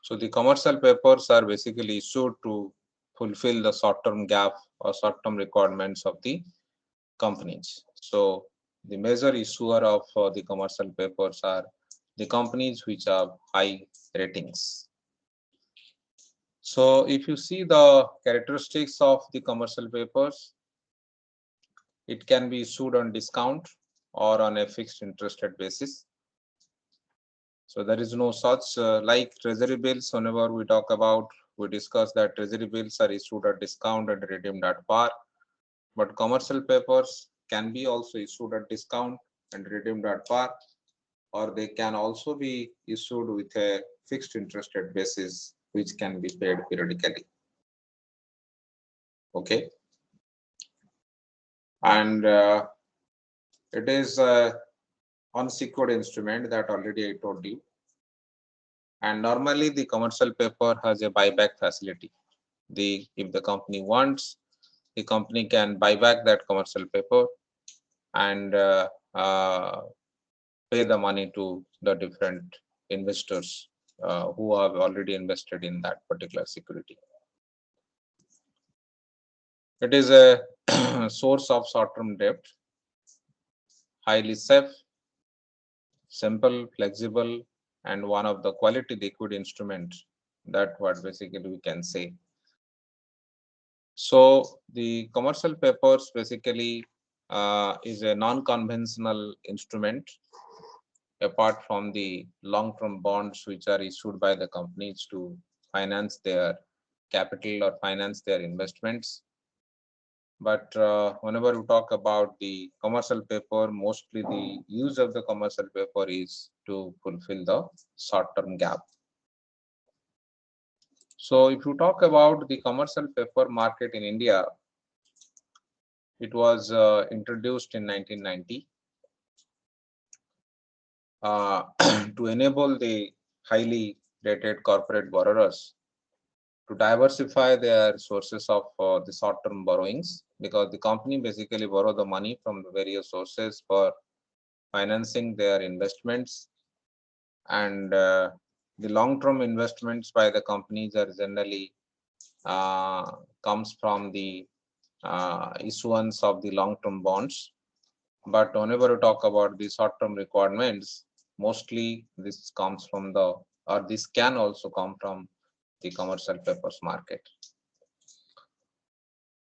So the commercial papers are basically issued to fulfill the short-term gap or short-term requirements of the companies. So the major issuer of the commercial papers are the companies which have high ratings. So if you see the characteristics of the commercial papers, it can be issued on discount or on a fixed interest rate basis. So there is no such like treasury bills. Whenever we discuss that treasury bills are issued at discount and redeemed at par. But commercial papers can be also issued at discount and redeemed at par, or they can also be issued with a fixed interest rate basis, which can be paid periodically. Okay, and it is a unsecured instrument that already I told you. And normally the commercial paper has a buyback facility. If the company wants, the company can buy back that commercial paper and pay the money to the different investors who have already invested in that particular security. It is a source of short-term debt, highly safe, simple, flexible, and one of the quality liquid instruments. That what basically we can say. So the commercial papers basically is a non-conventional instrument apart from the long-term bonds which are issued by the companies to finance their capital or finance their investments. But whenever we talk about the commercial paper, mostly the use of the commercial paper is to fulfill the short-term gap. So if you talk about the commercial paper market in India, it was introduced in 1990 to enable the highly rated corporate borrowers to diversify their sources of the short-term borrowings, because the company basically borrow the money from the various sources for financing their investments, and the long-term investments by the companies are generally comes from the issuance of the long-term bonds. But whenever we talk about the short-term requirements, mostly this comes from this can also come from the commercial papers market.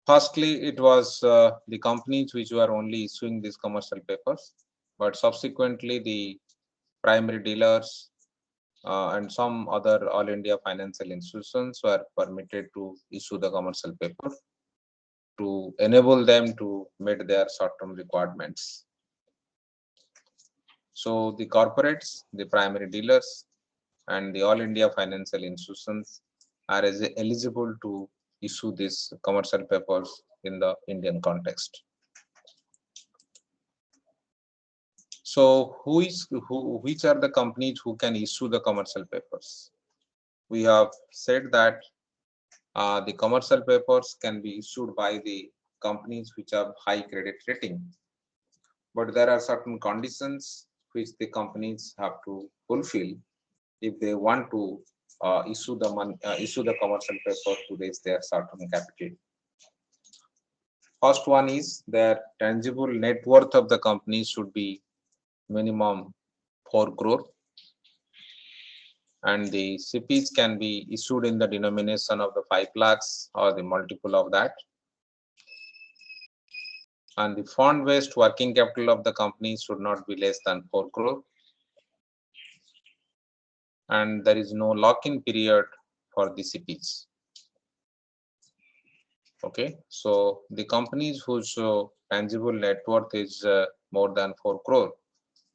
Firstly, it was the companies which were only issuing these commercial papers, but subsequently the primary dealers and some other all India financial institutions were permitted to issue the commercial paper to enable them to meet their short-term requirements. So the corporates, the primary dealers, and the all India financial institutions are eligible to issue these commercial papers in the Indian context. So which are the companies who can issue the commercial papers? We have said that the commercial papers can be issued by the companies which have high credit rating, but there are certain conditions which the companies have to fulfill if they want to issue the commercial paper to raise their short-term capital. First one is their tangible net worth of the company should be minimum 4 crore, and the CPs can be issued in the denomination of the 5 lakhs or the multiple of that. And the fund-based working capital of the company should not be less than 4 crore. And there is no lock-in period for the CPs. Okay, so the companies whose tangible net worth is more than 4 crore,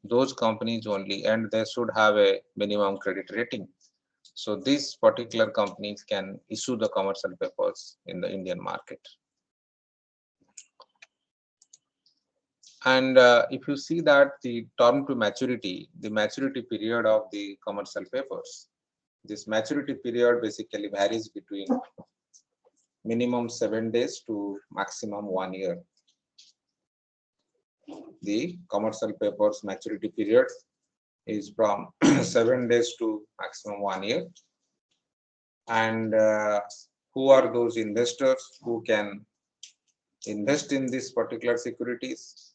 those companies only, and they should have a minimum credit rating. So these particular companies can issue the commercial papers in the Indian market. And if you see that the term to maturity, the maturity period of the commercial papers, this maturity period basically varies between minimum 7 days to maximum 1 year. The commercial papers maturity period is from 7 days to maximum 1 year. and who are those investors who can invest in these particular securities.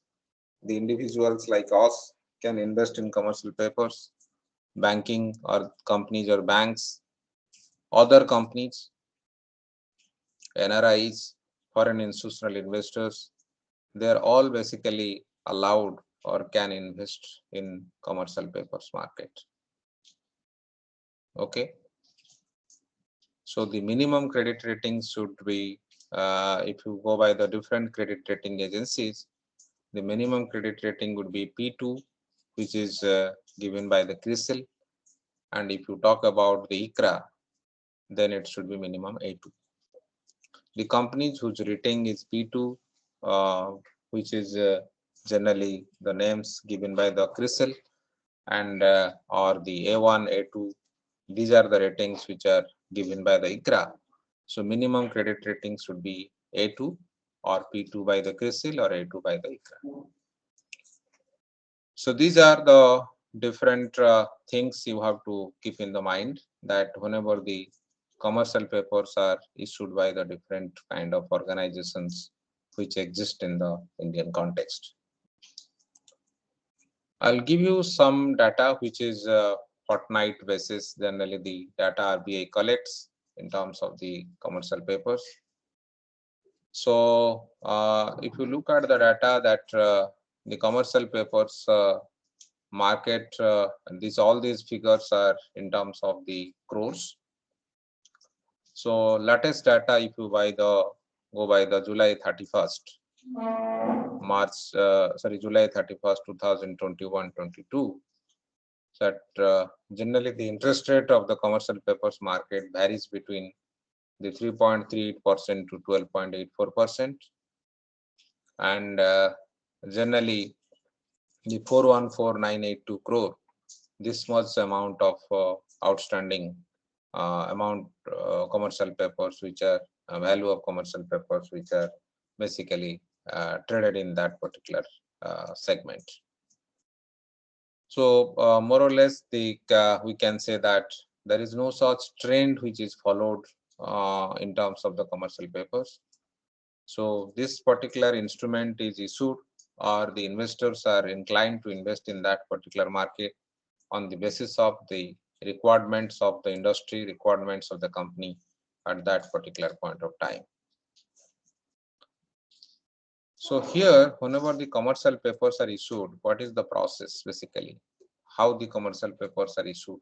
The individuals like us can invest in commercial papers, banking or companies or banks, other companies, NRIs, foreign institutional investors. They are all basically allowed or can invest in commercial papers market. Okay. So the minimum credit rating should be, if you go by the different credit rating agencies, the minimum credit rating would be P2, which is given by the CRISIL. And if you talk about the ICRA, then it should be minimum A2. The companies whose rating is P2, which is generally the names given by the CRISIL, and or the A1, A2, these are the ratings which are given by the ICRA. So minimum credit rating should be A2 or P2 by the CRISIL or A2 by the ICRA. So these are the different things you have to keep in the mind, that whenever the commercial papers are issued by the different kind of organizations which exist in the Indian context. I'll give you some data which is fortnight basis, generally the data RBI collects in terms of the commercial papers. So if you look at the data that the commercial papers market, all these figures are in terms of the crores. So latest data, if you go by the July 31st, July 31st, 2021-22, that generally the interest rate of the commercial papers market varies between the 3.38% to 12.84%, and generally the 414,982 crore, this much amount of outstanding commercial papers, which are value of commercial papers which are basically traded in that particular segment. So more or less we can say that there is no such trend which is followed in terms of the commercial papers. So this particular instrument is issued, or the investors are inclined to invest in that particular market on the basis of the requirements of the industry, requirements of the company at that particular point of time. So here, whenever the commercial papers are issued, what is the process basically? How the commercial papers are issued?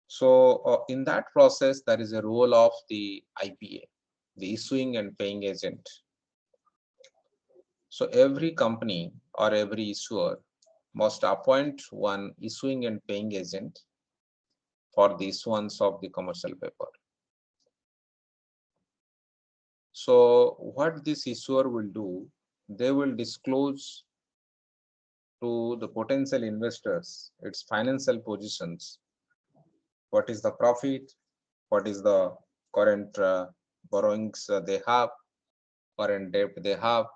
So in that process, there is a role of the IPA, the issuing and paying agent. So every company or every issuer must appoint one issuing and paying agent for the issuance of the commercial paper. So what this issuer will do, they will disclose to the potential investors its financial positions. What is the profit? What is the current borrowings they have, current debt they have?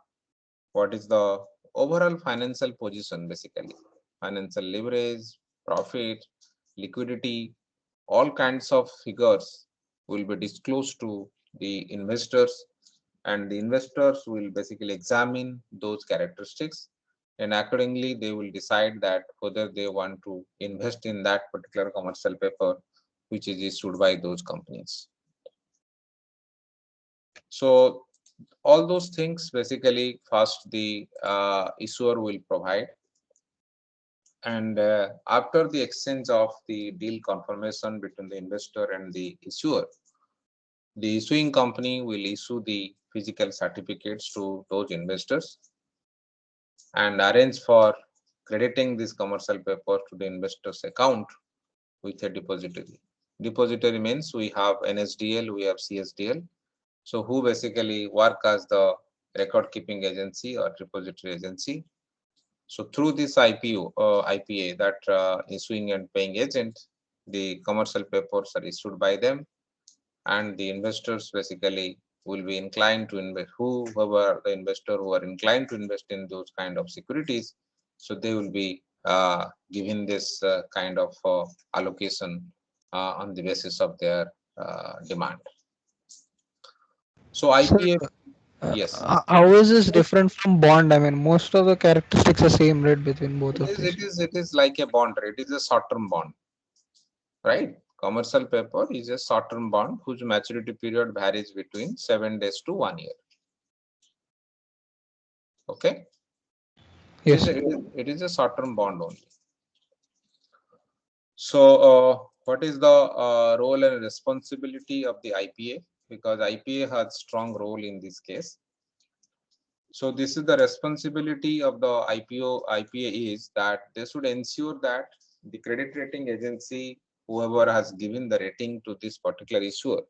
What is the overall financial position basically? Financial leverage, profit, liquidity, all kinds of figures will be disclosed to the investors, and the investors will basically examine those characteristics, and accordingly they will decide that whether they want to invest in that particular commercial paper which is issued by those companies. So all those things basically first the issuer will provide, and after the exchange of the deal confirmation between the investor and the issuer, the issuing company will issue the physical certificates to those investors and arrange for crediting this commercial paper to the investor's account with a depository. Depository means we have NSDL, we have CSDL. So who basically work as the record keeping agency or depository agency. So through this IPA, that issuing and paying agent, the commercial papers are issued by them, and the investors basically will be inclined to invest, whoever the investor who are inclined to invest in those kind of securities, so they will be given this kind of allocation on the basis of their demand. So IPA, yes, How is this different from bond? I mean, most of the characteristics are same, right, between both it of is these. it is like a bond. It is a short-term bond, right? Commercial paper is a short-term bond whose maturity period varies between 7 days to 1 year. Okay, Yes. it is a short-term bond only. So, what is the role and responsibility of the IPA? Because IPA has strong role in this case. So, this is the responsibility of the IPA is that they should ensure that the credit rating agency, whoever has given the rating to this particular issuer,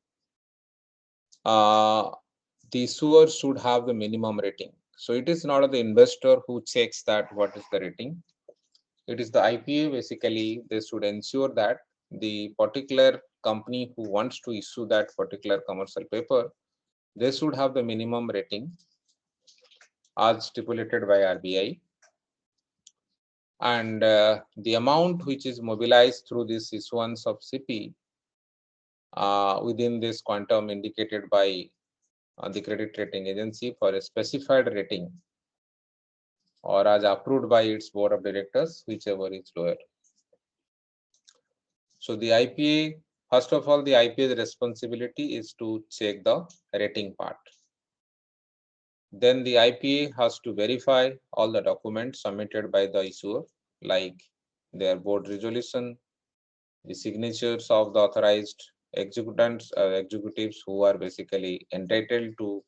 uh, the issuer should have the minimum rating. So, it is not the investor who checks that what is the rating. It is the IPA. Basically, they should ensure that the particular company who wants to issue that particular commercial paper, they should have the minimum rating as stipulated by RBI, and the amount which is mobilized through this issuance of CP within this quantum indicated by the credit rating agency for a specified rating or as approved by its board of directors, whichever is lower. So the IPA, first of all, the IPA's responsibility is to check the rating part. Then the IPA has to verify all the documents submitted by the issuer, like their board resolution, the signatures of the authorized executives who are basically entitled to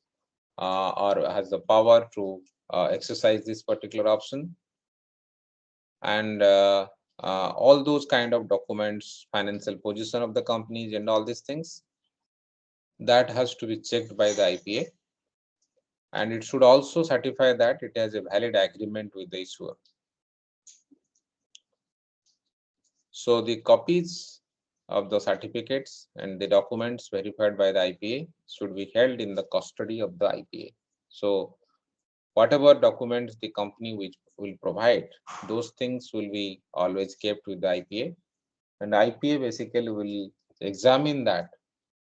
or has the power to exercise this particular option, and all those kind of documents, financial position of the companies and all these things, that has to be checked by the IPA, and it should also certify that it has a valid agreement with the issuer. So the copies of the certificates and the documents verified by the IPA should be held in the custody of the IPA. So whatever documents the company which will provide, those things will be always kept with the IPA, and IPA basically will examine that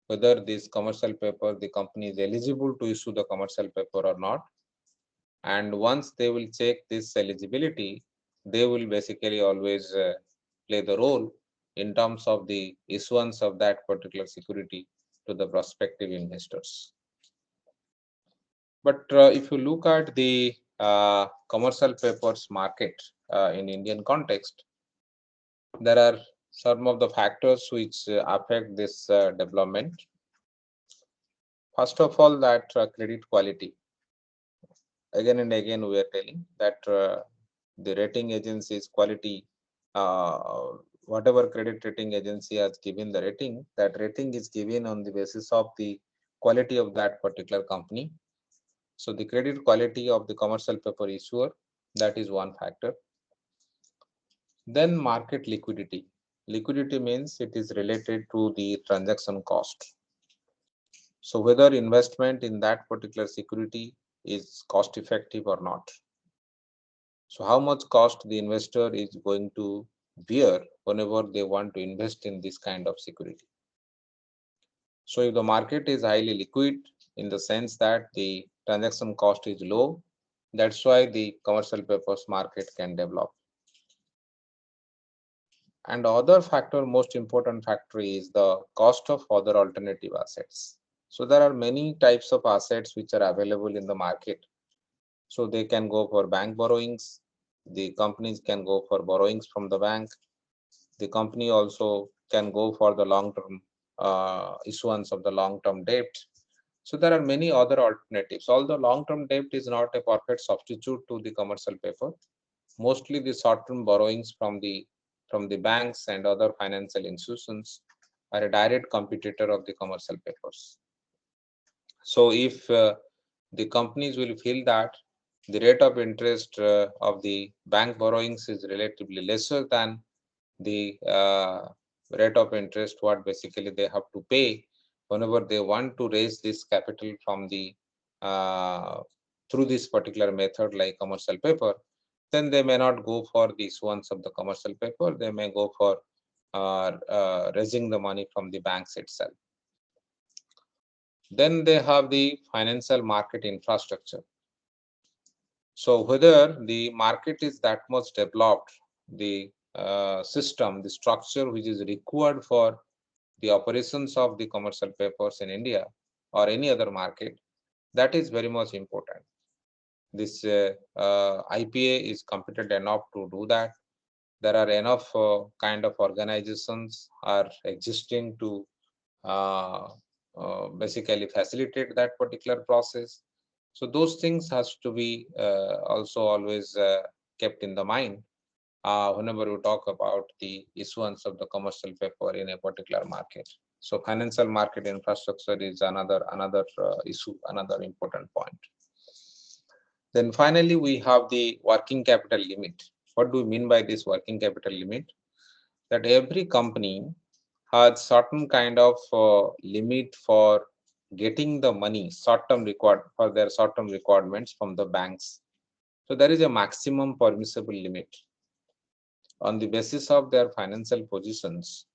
whether this commercial paper, the company is eligible to issue the commercial paper or not. And once they will check this eligibility, they will basically always play the role in terms of the issuance of that particular security to the prospective investors. But if you look at the commercial papers market in Indian context, there are some of the factors which affect this development. First of all, that credit quality. Again and again, we are telling that the rating agency's quality, whatever credit rating agency has given the rating, that rating is given on the basis of the quality of that particular company. So the credit quality of the commercial paper issuer, that is one factor. Then market liquidity. Liquidity means it is related to the transaction cost. So whether investment in that particular security is cost effective or not. So how much cost the investor is going to bear whenever they want to invest in this kind of security. So if the market is highly liquid in the sense that the transaction cost is low, that's why the commercial papers market can develop. And the other factor, most important factor, is the cost of other alternative assets. So there are many types of assets which are available in the market. So they can go for bank borrowings. The companies can go for borrowings from the bank. The company also can go for the long-term issuance of the long-term debt. So there are many other alternatives. Although long-term debt is not a perfect substitute to the commercial paper, mostly the short-term borrowings from the banks and other financial institutions are a direct competitor of the commercial papers. So if the companies will feel that the rate of interest of the bank borrowings is relatively lesser than the rate of interest what basically they have to pay whenever they want to raise this capital from the through this particular method like commercial paper, then they may not go for the issuance of the commercial paper. They may go for raising the money from the banks itself. Then they have the financial market infrastructure. So whether the market is that much developed, the system, the structure which is required for the operations of the commercial papers in India or any other market, that is very much important. This IPA is competent enough to do that. There are enough kind of organizations are existing to basically facilitate that particular process. So those things has to be also always kept in the mind whenever we talk about the issuance of the commercial paper in a particular market. So financial market infrastructure is another issue, another important point. Then finally, we have the working capital limit. What do we mean by this working capital limit? That every company has certain kind of limit for getting the money short-term for their short-term requirements from the banks. So there is a maximum permissible limit. On the basis of their financial positions,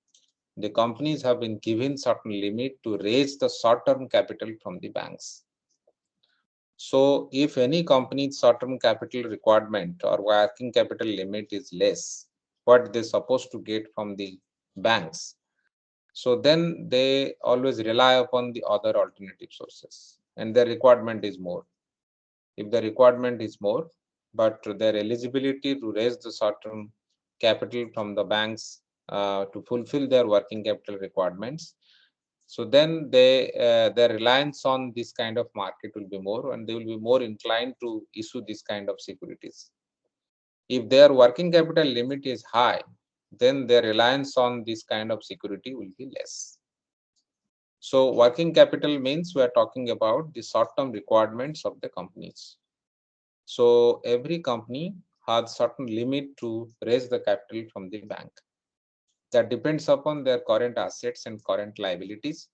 the companies have been given certain limit to raise the short-term capital from the banks. So if any company's short-term capital requirement or working capital limit is less, what they're supposed to get from the banks, so then they always rely upon the other alternative sources, and their requirement is more. If the requirement is more, but their eligibility to raise the short-term capital from the banks to fulfill their working capital requirements, so then their reliance on this kind of market will be more, and they will be more inclined to issue this kind of securities. If their working capital limit is high, then their reliance on this kind of security will be less. So working capital means we are talking about the short-term requirements of the companies. So every company has certain limit to raise the capital from the bank. That depends upon their current assets and current liabilities,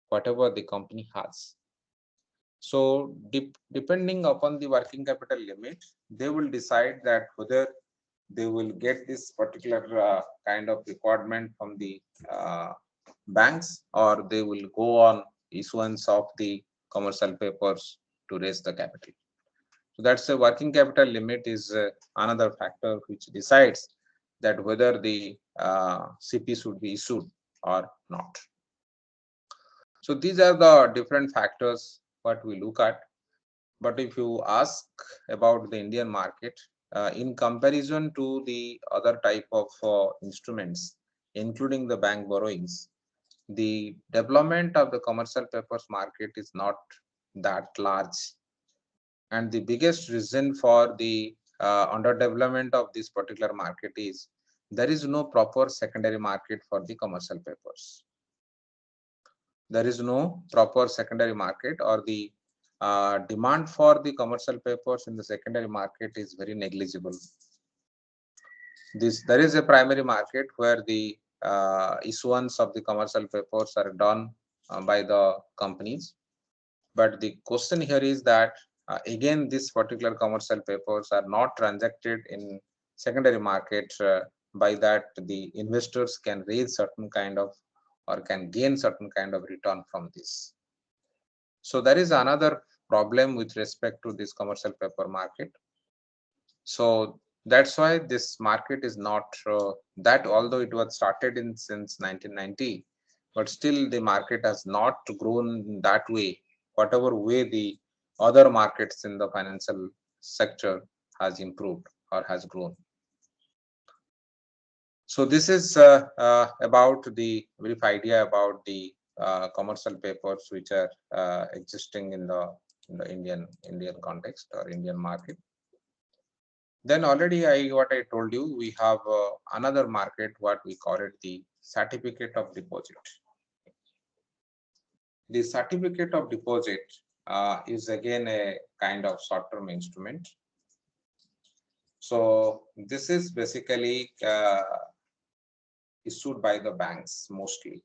whatever the company has. So depending upon the working capital limit, they will decide that whether they will get this particular kind of requirement from the banks, or they will go on issuance of the commercial papers to raise the capital. So that's a working capital limit is another factor which decides that whether the CP should be issued or not. So these are the different factors what we look at. But if you ask about the Indian market, in comparison to the other type of instruments, including the bank borrowings, the development of the commercial papers market is not that large. And the biggest reason for the underdevelopment of this particular market is there is no proper secondary market for the commercial papers. There is no proper secondary market, or the demand for the commercial papers in the secondary market is very negligible. There is a primary market where the issuance of the commercial papers are done by the companies. But the question here is that again, this particular commercial papers are not transacted in secondary market. By that, the investors can raise certain kind of or can gain certain kind of return from this. So there is another problem with respect to this commercial paper market. So that's why this market is not that, although it was started in since 1990, but still the market has not grown that way, whatever way the other markets in the financial sector has improved or has grown. So this is about the brief idea about the commercial papers which are existing in the Indian context or Indian market. Then already what I told you, we have another market, what we call it the certificate of deposit. The certificate of deposit is again a kind of short-term instrument. So this is basically issued by the banks mostly.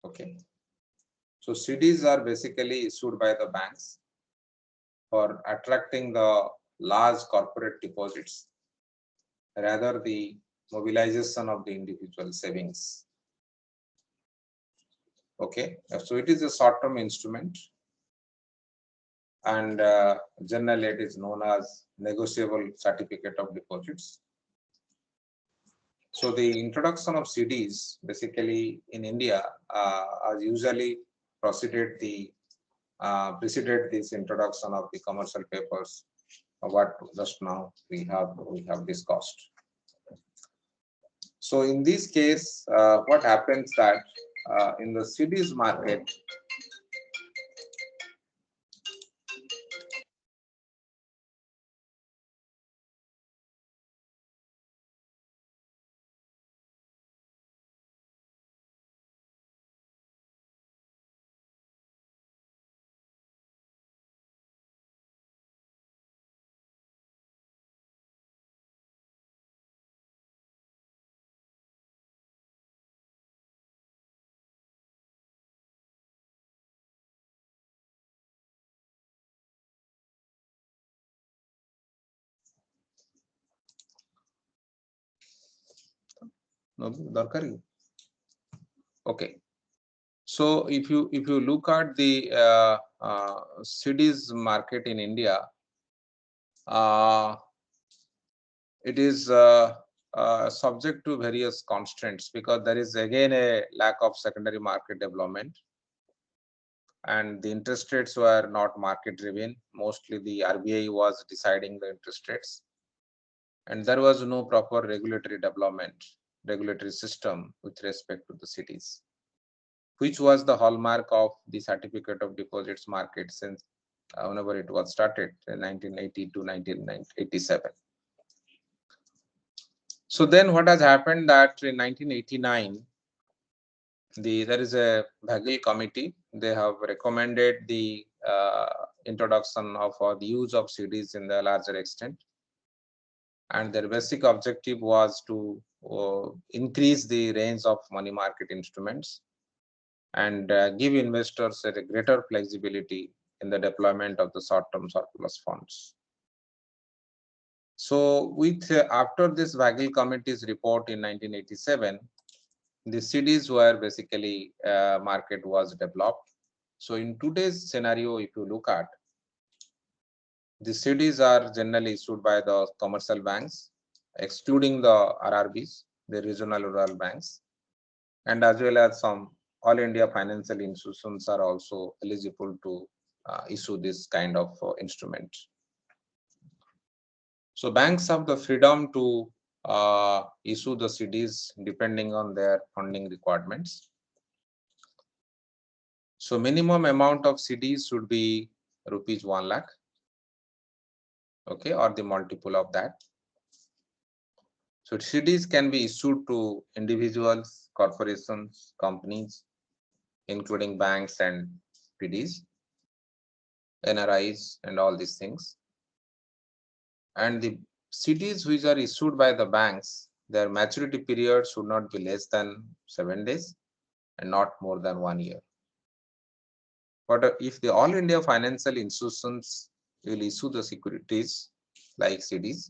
Okay. So CDs are basically issued by the banks for attracting the large corporate deposits. Rather, the mobilization of the individual savings. Okay, so it is a short-term instrument, and generally it is known as negotiable certificate of deposits. So the introduction of CDs basically in India are usually preceded this introduction of the commercial papers, what just now we have discussed. So in this case, what happens that in the CDs market, no, Darkari. Okay. So if you look at the CDs market in India, it is subject to various constraints because there is again a lack of secondary market development, and the interest rates were not market driven. Mostly the RBI was deciding the interest rates, and there was no proper regulatory system with respect to the cities, which was the hallmark of the certificate of deposits market since whenever it was started in 1980 to 1987. So then what has happened that in 1989, there is a Bagel committee. They have recommended the introduction of the use of CDs in the larger extent. And their basic objective was to increase the range of money market instruments and give investors a greater flexibility in the deployment of the short-term surplus funds. So with after this Bagel committee's report in 1987, the CDs were basically market was developed. So in today's scenario, if you look at, the CDs are generally issued by the commercial banks, excluding the RRBs, the regional rural banks, and as well as some all India financial institutions are also eligible to issue this kind of instrument. So banks have the freedom to issue the CDs depending on their funding requirements. So minimum amount of CDs should be rupees 1 lakh, okay, or the multiple of that. So CDs can be issued to individuals, corporations, companies, including banks and PDs, NRIs, and all these things. And the CDs which are issued by the banks, their maturity period should not be less than 7 days and not more than 1 year. But if the all India financial institutions will issue the securities like CDs,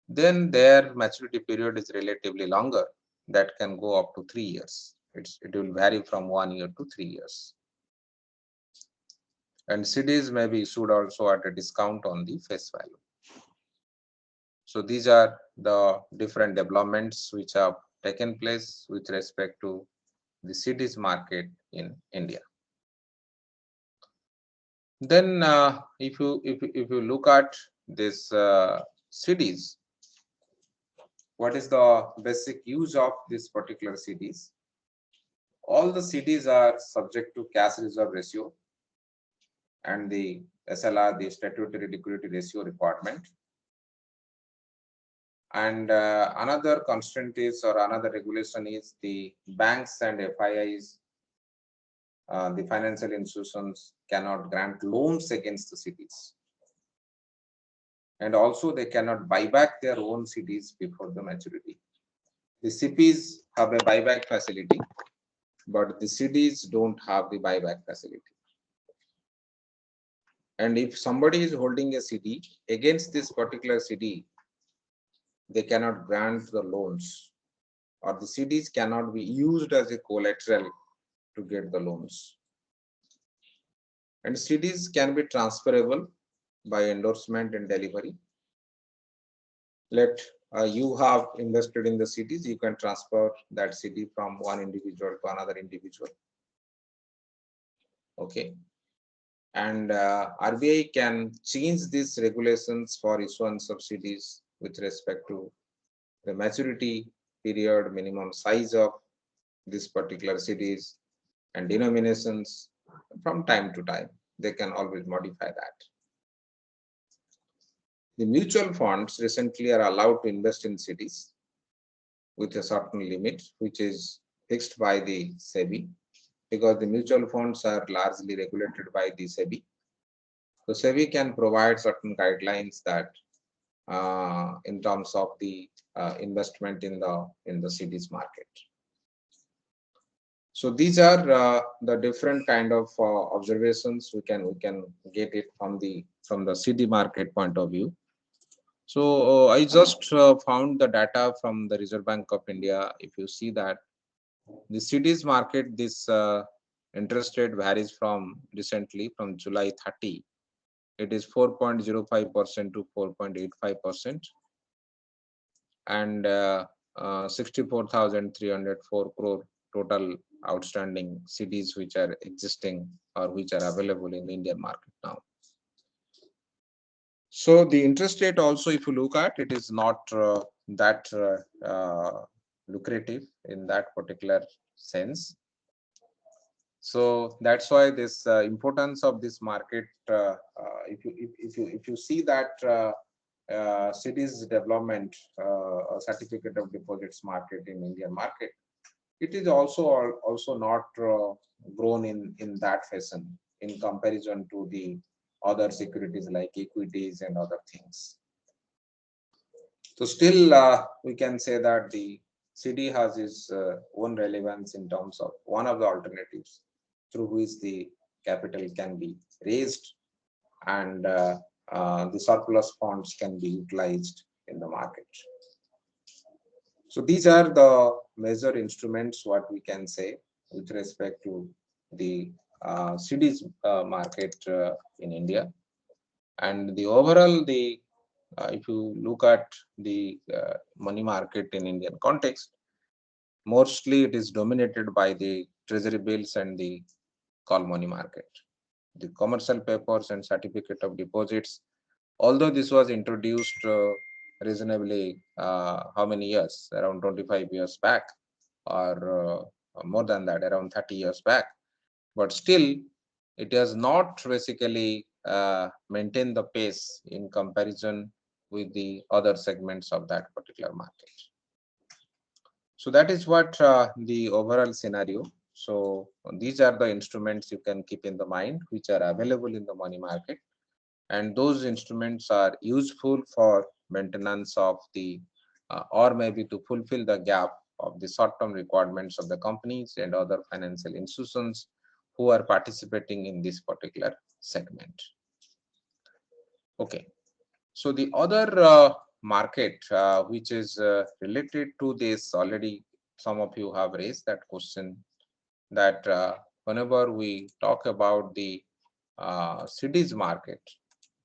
then their maturity period is relatively longer. That can go up to 3 years. It will vary from 1 year to 3 years. And CDs may be issued also at a discount on the face value. So these are the different developments which have taken place with respect to the CDs market in India. Then if you look at this CDs, what is the basic use of this particular CDs? All the CDs are subject to cash reserve ratio and the SLR, the statutory liquidity ratio requirement. And another constraint is, or another regulation is, the banks and FIIs, the financial institutions cannot grant loans against the CDs. And also they cannot buy back their own CDs before the maturity. The CPs have a buyback facility, but the CDs don't have the buyback facility. And if somebody is holding a CD, against this particular CD, they cannot grant the loans, or the CDs cannot be used as a collateral to get the loans. And CDs can be transferable by endorsement and delivery. Let you have invested in the CDs, you can transfer that CD from one individual to another individual. Okay. And RBI can change these regulations for issuance of CDs with respect to the maturity period, minimum size of this particular CDs, and denominations from time to time. They can always modify that. The mutual funds recently are allowed to invest in CDs with a certain limit, which is fixed by the SEBI, because the mutual funds are largely regulated by the SEBI. So SEBI can provide certain guidelines that in terms of the investment in the CDs market. So these are the different kind of observations we can get it from the CD market point of view. So I just found the data from the Reserve Bank of India. If you see that the CDs market, this interest rate varies from recently from July 30. It is 4.05% to 4.85%, and 64,304 crore total outstanding CDs which are existing or which are available in the Indian market now. So the interest rate also, if you look at, it is not that lucrative in that particular sense. So that's why this importance of this market. If you see that CDs development, certificate of deposits market in Indian market, it is also not grown in that fashion in comparison to the other securities like equities and other things. So still we can say that the CD has its own relevance in terms of one of the alternatives through which the capital can be raised, and the surplus funds can be utilized in the market. So these are the major instruments what we can say with respect to the CDs market in India. And the overall, if you look at the money market in Indian context, mostly it is dominated by the treasury bills and the call money market. The commercial papers and certificate of deposits, although this was introduced reasonably how many years, around 25 years back, or more than that, around 30 years back, but still it has not basically maintained the pace in comparison with the other segments of that particular market. So that is what the overall scenario. So these are the instruments you can keep in the mind which are available in the money market, and those instruments are useful for maintenance of the or maybe to fulfill the gap of the short-term requirements of the companies and other financial institutions who are participating in this particular segment. Okay, so the other market which is related to this, already some of you have raised that question, that whenever we talk about the CDs market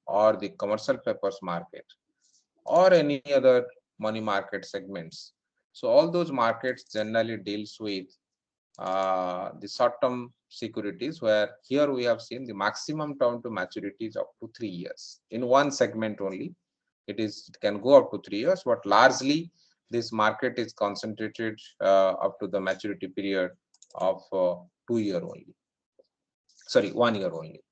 or the commercial papers market or any other money market segments, so all those markets generally deals with the short-term securities, where here we have seen the maximum term to maturity is up to 3 years. In one segment only, it can go up to 3 years, but largely this market is concentrated up to the maturity period of 2 year only. Sorry, 1 year only.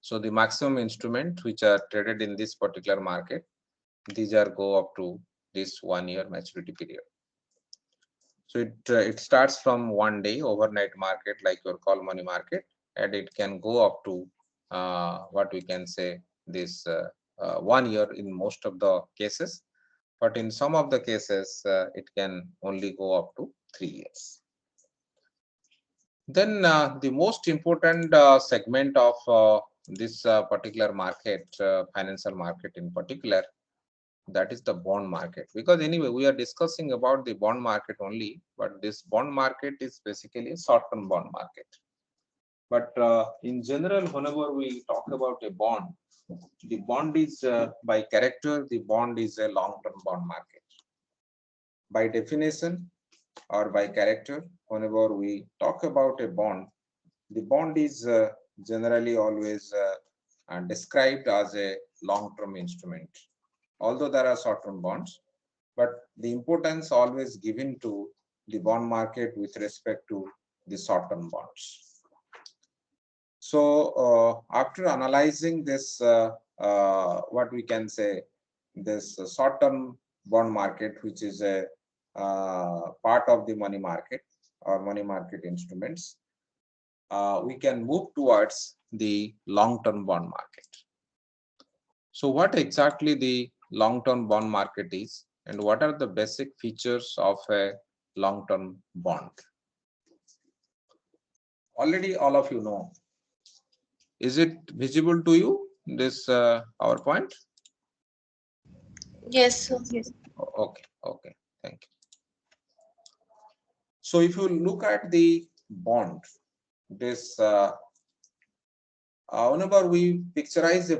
So the maximum instrument which are traded in this particular market, these are go up to this 1 year maturity period. So it starts from 1 day overnight market like your call money market, and it can go up to what we can say this 1 year in most of the cases, but in some of the cases it can only go up to 3 years. Then the most important segment of this particular market, financial market in particular, That is the bond market. Because anyway, we are discussing about the bond market only, but this bond market is basically a short-term bond market. But in general, whenever we talk about a bond, the bond is by character, the bond is a long-term bond market. By definition or by character, whenever we talk about a bond, the bond is generally always described as a long-term instrument. Although there are short-term bonds, but the importance always given to the bond market with respect to the short-term bonds. So after analyzing this, what we can say, this short-term bond market, which is a part of the money market or money market instruments, we can move towards the long-term bond market. So what exactly the long-term bond market is, and what are the basic features of a long-term bond? Already all of you know. Is it visible to you, this PowerPoint? Yes, sir. Yes. Okay, thank you. So if you look at the bond, this whenever we picturize a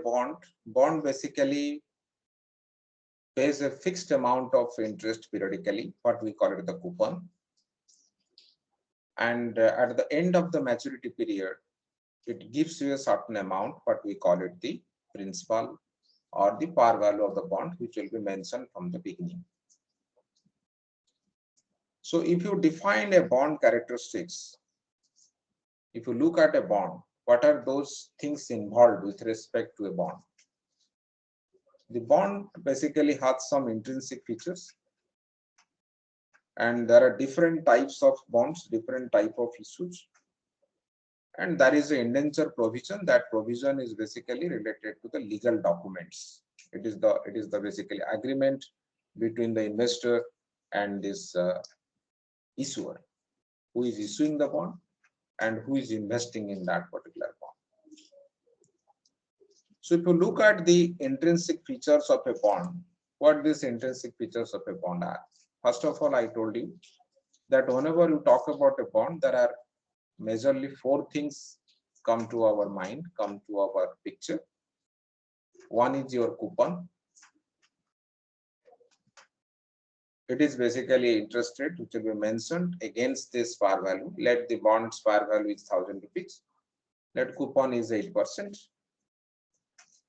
bond basically pays a fixed amount of interest periodically, what we call it the coupon. And at the end of the maturity period, it gives you a certain amount, what we call it the principal or the par value of the bond, which will be mentioned from the beginning. So if you define a bond characteristics, if you look at a bond, what are those things involved with respect to a bond? The bond basically has some intrinsic features, and there are different types of bonds, different type of issues. And there is an indenture provision. That provision is basically related to the legal documents. It is the basically agreement between the investor and this issuer, who is issuing the bond and who is investing in that particular bond. So if you look at the intrinsic features of a bond, what these intrinsic features of a bond are? First of all, I told you that whenever you talk about a bond, there are majorly four things come to our mind, come to our picture. One is your coupon. It is basically interest rate which will be mentioned against this par value. Let the bond's par value is 1,000 rupees. Let coupon is 8%.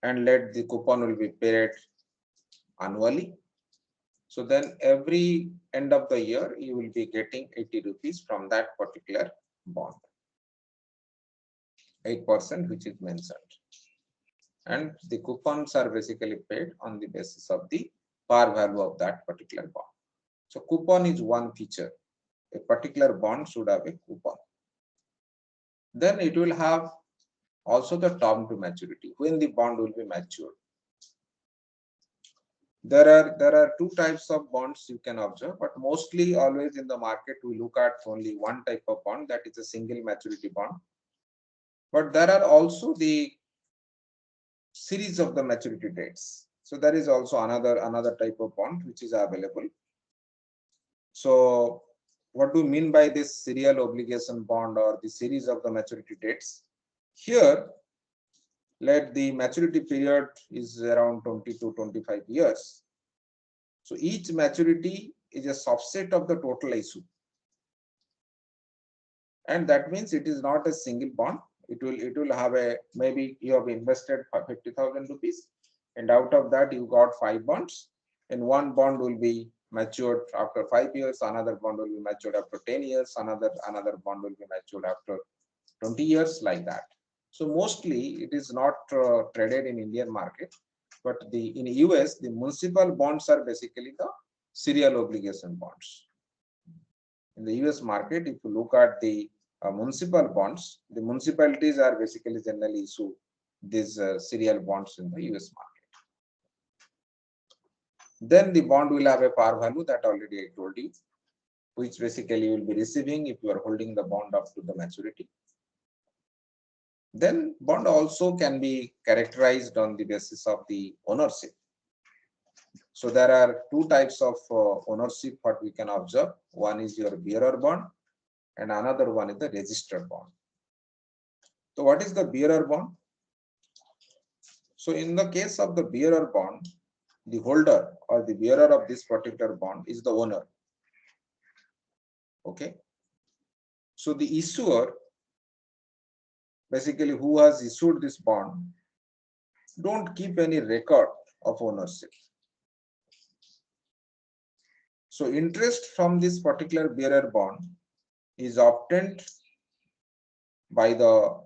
And let the coupon will be paid annually. So then every end of the year, you will be getting 80 rupees from that particular bond. 8%, which is mentioned. And the coupons are basically paid on the basis of the par value of that particular bond. So coupon is one feature. A particular bond should have a coupon. Then it will have also the term to maturity, when the bond will be matured. There are two types of bonds you can observe, but mostly always in the market we look at only one type of bond, that is a single maturity bond. But there are also the series of the maturity dates. So there is also another type of bond which is available. So what do you mean by this serial obligation bond or the series of the maturity dates? Here, let the maturity period is around 20 to 25 years. So each maturity is a subset of the total issue. And that means it is not a single bond. It will have a, maybe you have invested 50,000 rupees, and out of that you got 5 bonds, and one bond will be matured after 5 years, another bond will be matured after 10 years, another bond will be matured after 20 years, like that. So mostly it is not traded in Indian market, but in US, the municipal bonds are basically the serial obligation bonds. In the US market, if you look at the municipal bonds, the municipalities are basically generally issue these serial bonds in the US market. Then the bond will have a par value that already I told you, which basically you will be receiving if you are holding the bond up to the maturity. Then bond also can be characterized on the basis of the ownership. So there are two types of ownership what we can observe. One is your bearer bond and another one is the registered bond. So what is the bearer bond? So in the case of the bearer bond, the holder or the bearer of this particular bond is the owner. Okay. So the issuer, basically who has issued this bond, don't keep any record of ownership. So interest from this particular bearer bond is obtained by the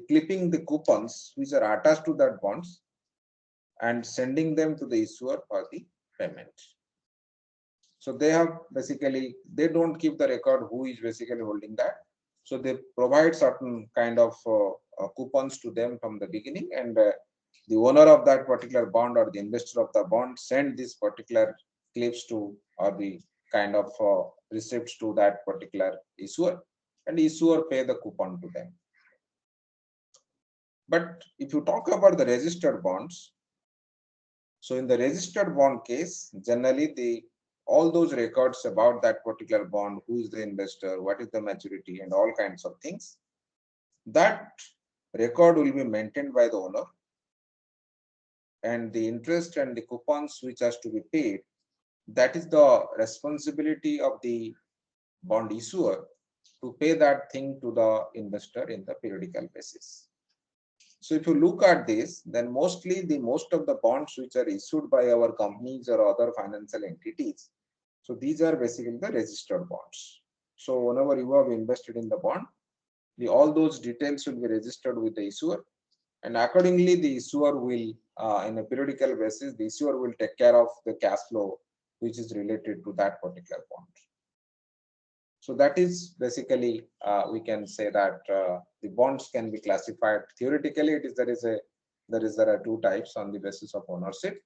clipping the coupons which are attached to that bonds and sending them to the issuer for the payment. So they have basically, they don't keep the record who is basically holding that. So they provide certain kind of coupons to them from the beginning, and the owner of that particular bond or the investor of the bond send this particular clips to, or the kind of receipts to that particular issuer, and the issuer pay the coupon to them. But if you talk about the registered bonds, so in the registered bond case, generally all those records about that particular bond, who is the investor, what is the maturity, and all kinds of things, that record will be maintained by the owner, and the interest and the coupons which has to be paid, that is the responsibility of the bond issuer to pay that thing to the investor in the periodical basis. So if you look at this, then most of the bonds which are issued by our companies or other financial entities, so these are basically the registered bonds. So whenever you have invested in the bond, all those details will be registered with the issuer, and accordingly the issuer will, in a periodical basis, the issuer will take care of the cash flow which is related to that particular bond. So that is basically, we can say that the bonds can be classified theoretically. There are two types on the basis of ownership,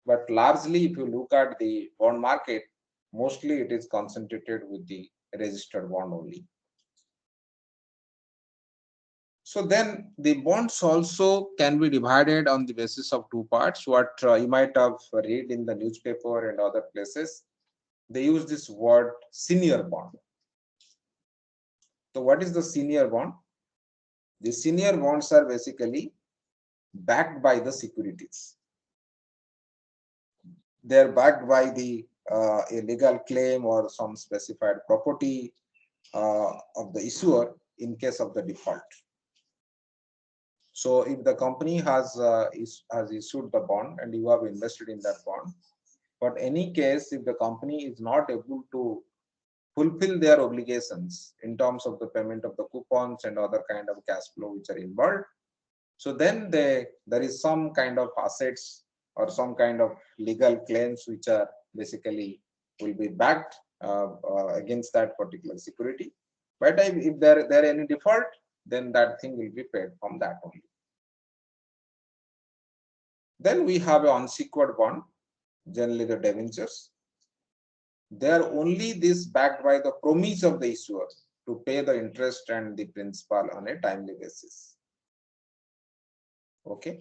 but largely if you look at the bond market, mostly it is concentrated with the registered bond only. So then the bonds also can be divided on the basis of two parts. What you might have read in the newspaper and other places, they use this word senior bond. So what is the senior bond? The senior bonds are basically backed by the securities. They are backed by the a legal claim or some specified property of the issuer in case of the default. So if the company has issued the bond and you have invested in that bond, but any case if the company is not able to fulfill their obligations in terms of the payment of the coupons and other kind of cash flow which are involved, so then there is some kind of assets or some kind of legal claims which are basically will be backed against that particular security. But if there any default, then that thing will be paid from that only. Then we have an unsecured bond, generally the debentures. They are only this backed by the promise of the issuer to pay the interest and the principal on a timely basis. Okay.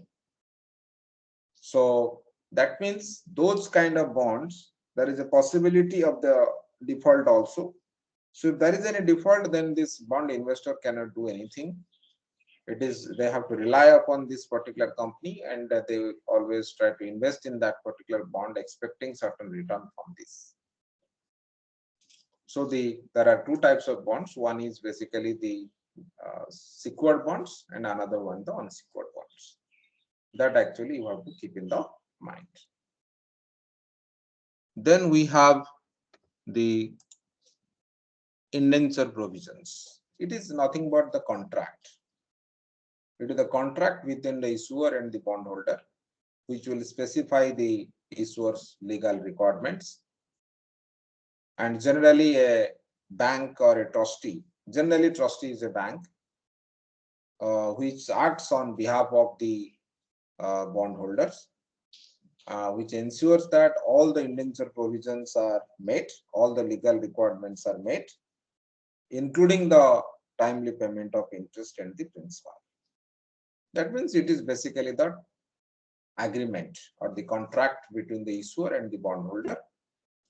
So that means those kind of bonds, there is a possibility of the default also. So if there is any default, then this bond investor cannot do anything. They have to rely upon this particular company, and they will always try to invest in that particular bond expecting certain return from this. So there are two types of bonds. One is basically the secured bonds, and another one the unsecured bonds. That actually you have to keep in the mind. Then we have the indenture provisions. It is nothing but the contract. It is the contract within the issuer and the bondholder, which will specify the issuer's legal requirements. And generally a bank or a trustee, generally trustee is a bank, which acts on behalf of the bondholders, which ensures that all the indenture provisions are met, all the legal requirements are met, including the timely payment of interest and the principal. That means it is basically the agreement or the contract between the issuer and the bondholder.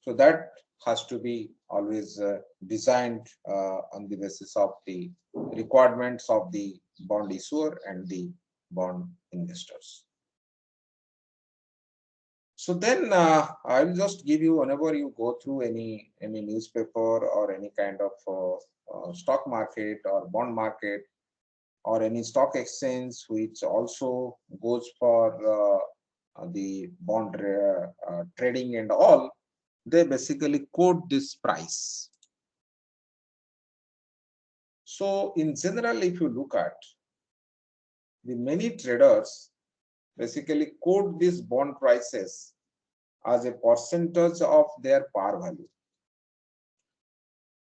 So that has to be always designed on the basis of the requirements of the bond issuer and the bond investors. So then I will just give you, whenever you go through any newspaper or any kind of stock market or bond market or any stock exchange which also goes for the bond trading and all, they basically quote this price. So in general, if you look at the many traders basically quote these bond prices as a percentage of their par value,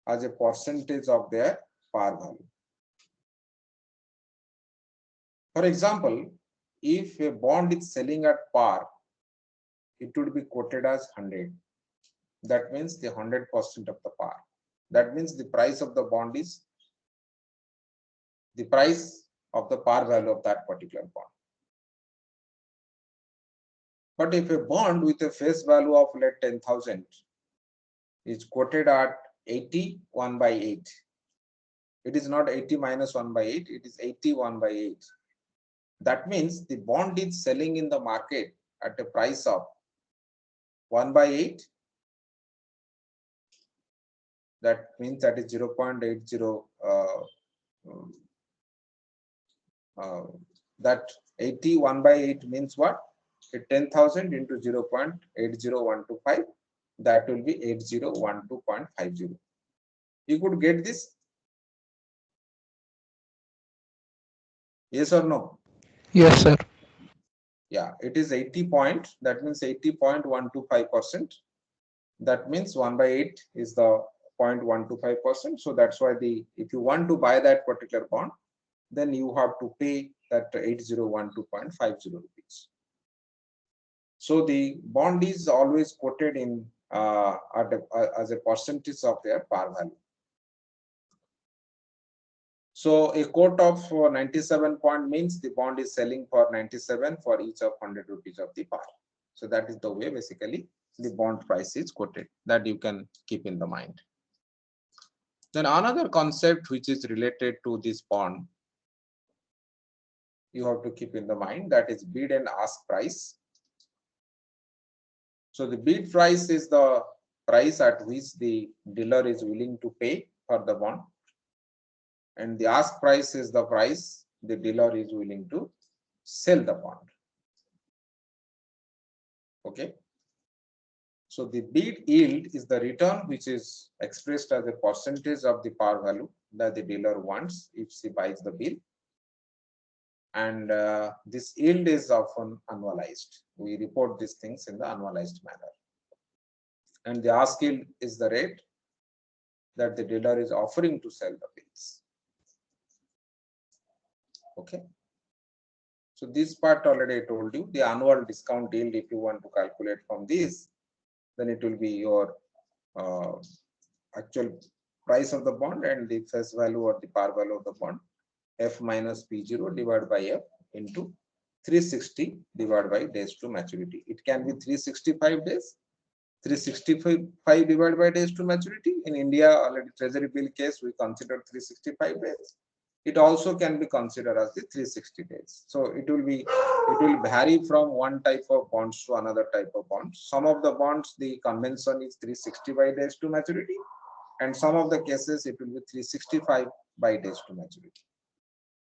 as a percentage of their par value. For example, if a bond is selling at par, it would be quoted as 100. That means the 100% of the par. That means the price of the bond is the price of the par value of that particular bond. But if a bond with a face value of let 10,000 is quoted at 80 1 by 8, it is not 80 minus 1 by 8, it is 80 1 by 8. That means the bond is selling in the market at a price of 1 by 8. That means that is 0.80. That 80 1 by 8 means what? 10,000 into 0.80125. That will be 8012.50. You could get this? Yes or no? Yes, sir. Yeah, it is 80 point. That means 80.125%. That means 1 by 8 is the 0.125%. So that's why if you want to buy that particular bond, then you have to pay that 8012.50 rupees. So the bond is always quoted in as a percentage of their par value. So a quote of 97 point means the bond is selling for 97 for each of 100 rupees of the par. So that is the way basically the bond price is quoted, that you can keep in the mind. Then another concept which is related to this bond, you have to keep in the mind, that is bid and ask price. So the bid price is the price at which the dealer is willing to pay for the bond, and the ask price is the price the dealer is willing to sell the bond. Okay. So the bid yield is the return which is expressed as a percentage of the par value that the dealer wants if she buys the bill. And this yield is often annualized. We report these things in the annualized manner. And the ask yield is the rate that the dealer is offering to sell the bills. Okay. So this part already I told you. The annual discount yield, if you want to calculate from this, then it will be your actual price of the bond and the face value or the par value of the bond, F minus P0 divided by F into 360 divided by days to maturity. It can be 365 days, 365 divided by days to maturity. In India, already treasury bill case, we consider 365 days. It also can be considered as the 360 days. So it will vary from one type of bonds to another type of bonds. Some of the bonds, the convention is 365 days to maturity, and some of the cases it will be 365 by days to maturity.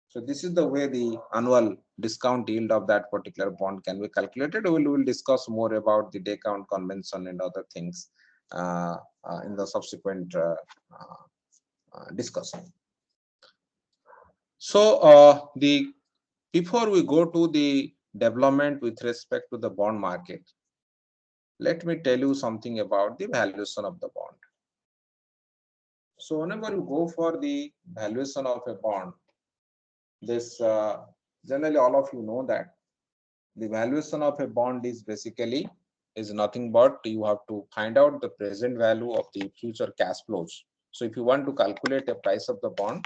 So this is the way the annual discount yield of that particular bond can be calculated. We will discuss more about the day count convention and other things in the subsequent discussion. So before we go to the development with respect to the bond market, let me tell you something about the valuation of the bond. So whenever you go for the valuation of a bond, this generally all of you know that the valuation of a bond is basically is nothing but you have to find out the present value of the future cash flows. So if you want to calculate a price of the bond,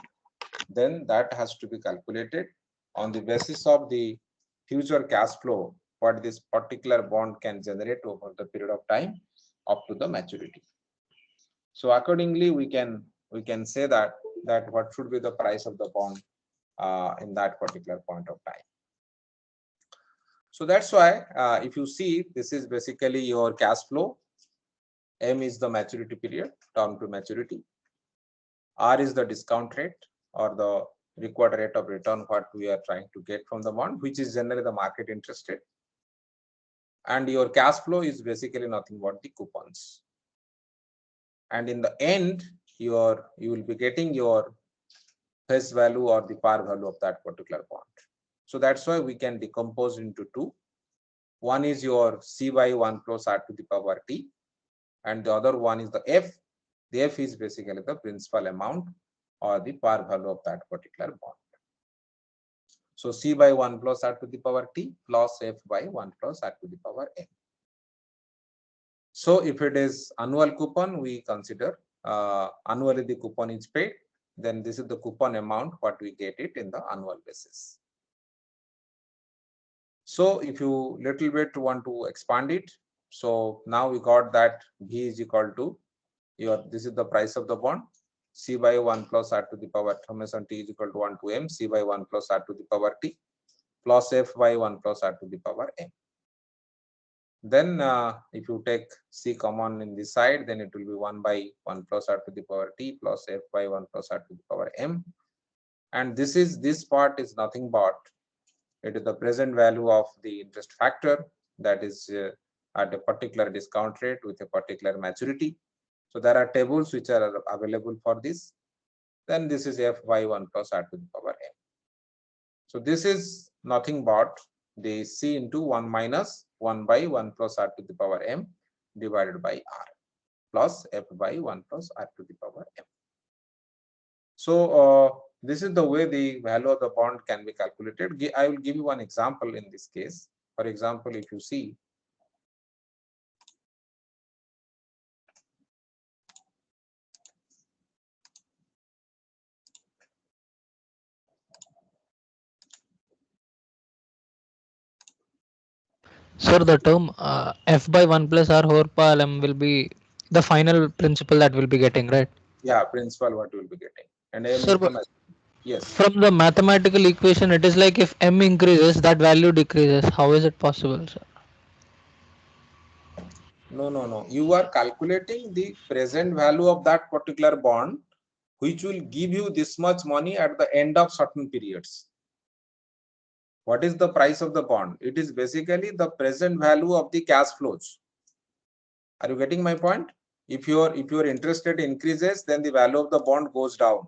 then that has to be calculated on the basis of the future cash flow what this particular bond can generate over the period of time up to the maturity. So accordingly, we can say that what should be the price of the bond in that particular point of time. So that's why if you see, this is basically your cash flow. M is the maturity period, term to maturity. R is the discount rate or the required rate of return what we are trying to get from the bond, which is generally the market interest rate. And your cash flow is basically nothing but the coupons. And in the end, you will be getting your face value or the par value of that particular bond. So that's why we can decompose into two. One is your C by 1 plus R to the power T, and the other one is the F. The F is basically the principal amount or the par value of that particular bond. So C by 1 plus R to the power T plus F by 1 plus R to the power M. So if it is annual coupon, we consider annually the coupon is paid, then this is the coupon amount what we get it in the annual basis. So if you little bit want to expand it, so now we got that V is equal to this is the price of the bond, C by 1 plus R to the power summation T is equal to 1 to M, C by 1 plus R to the power T plus F by 1 plus R to the power M. Then if you take C common in this side, then it will be 1 by 1 plus R to the power T plus F by 1 plus R to the power M. And this part is nothing but it is the present value of the interest factor, that is at a particular discount rate with a particular maturity. So there are tables which are available for this. Then this is F by 1 plus R to the power M. So this is nothing but the C into 1 minus 1 by 1 plus R to the power M divided by R plus F by 1 plus R to the power M. So this is the way the value of the bond can be calculated. I will give you one example in this case. For example, if you see, Sir, the term F by 1 plus R whole par M will be the final principle that we'll be getting, right? yeah, principal what you will be getting, and M Sir, is the but maturity. Yes. from the mathematical equation, it is like if M increases, that value decreases. How is it possible, sir? No. You are calculating the present value of that particular bond, which will give you this much money at the end of certain periods. What is the price of the bond? It is basically the present value of the cash flows. Are you getting my point? If your interest rate increases, then the value of the bond goes down.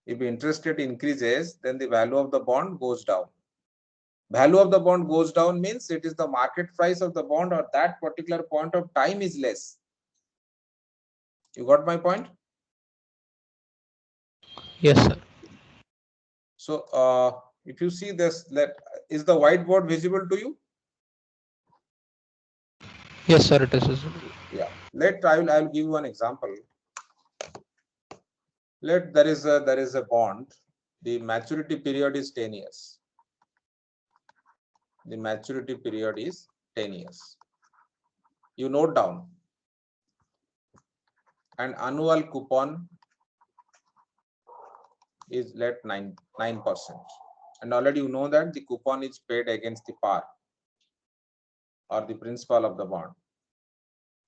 If interest rate increases, then the value of the bond goes down. Value of the bond goes down means it is the market price of the bond or that particular point of time is less. You got my point? Yes, sir. So if you see this, is the whiteboard visible to you? Yes, sir, it is. Yeah. I will give you one example. There is a bond. The maturity period is 10 years. The maturity period is 10 years. You note down. And annual coupon is let 9%. And already you know that the coupon is paid against the par or the principal of the bond.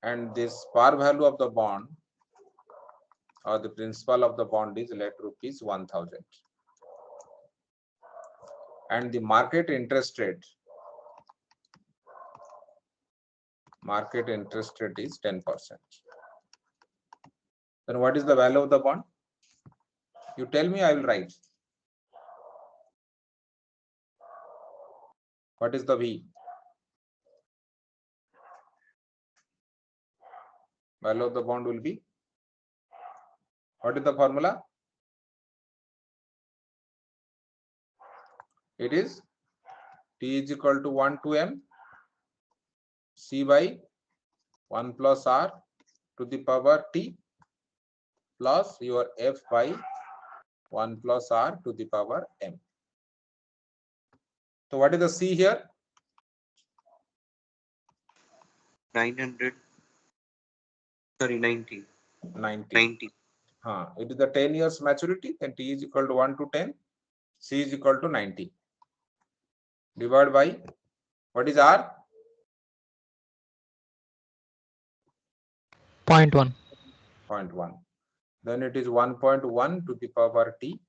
And this par value of the bond or the principal of the bond is let rupees 1000. And the market interest rate is 10%. Then what is the value of the bond? You tell me, I will write. What is the V? Value of the bond will be, what is the formula? It is T is equal to 1 to M C by 1 plus R to the power T plus your F by 1 plus R to the power M. So what is the C here? 900. Sorry, 90. 90. It is the 10 years maturity, then T is equal to 1 to 10, C is equal to 90. Divided by, what is R? 0.1. 0.1. Then it is 1.1 to the power T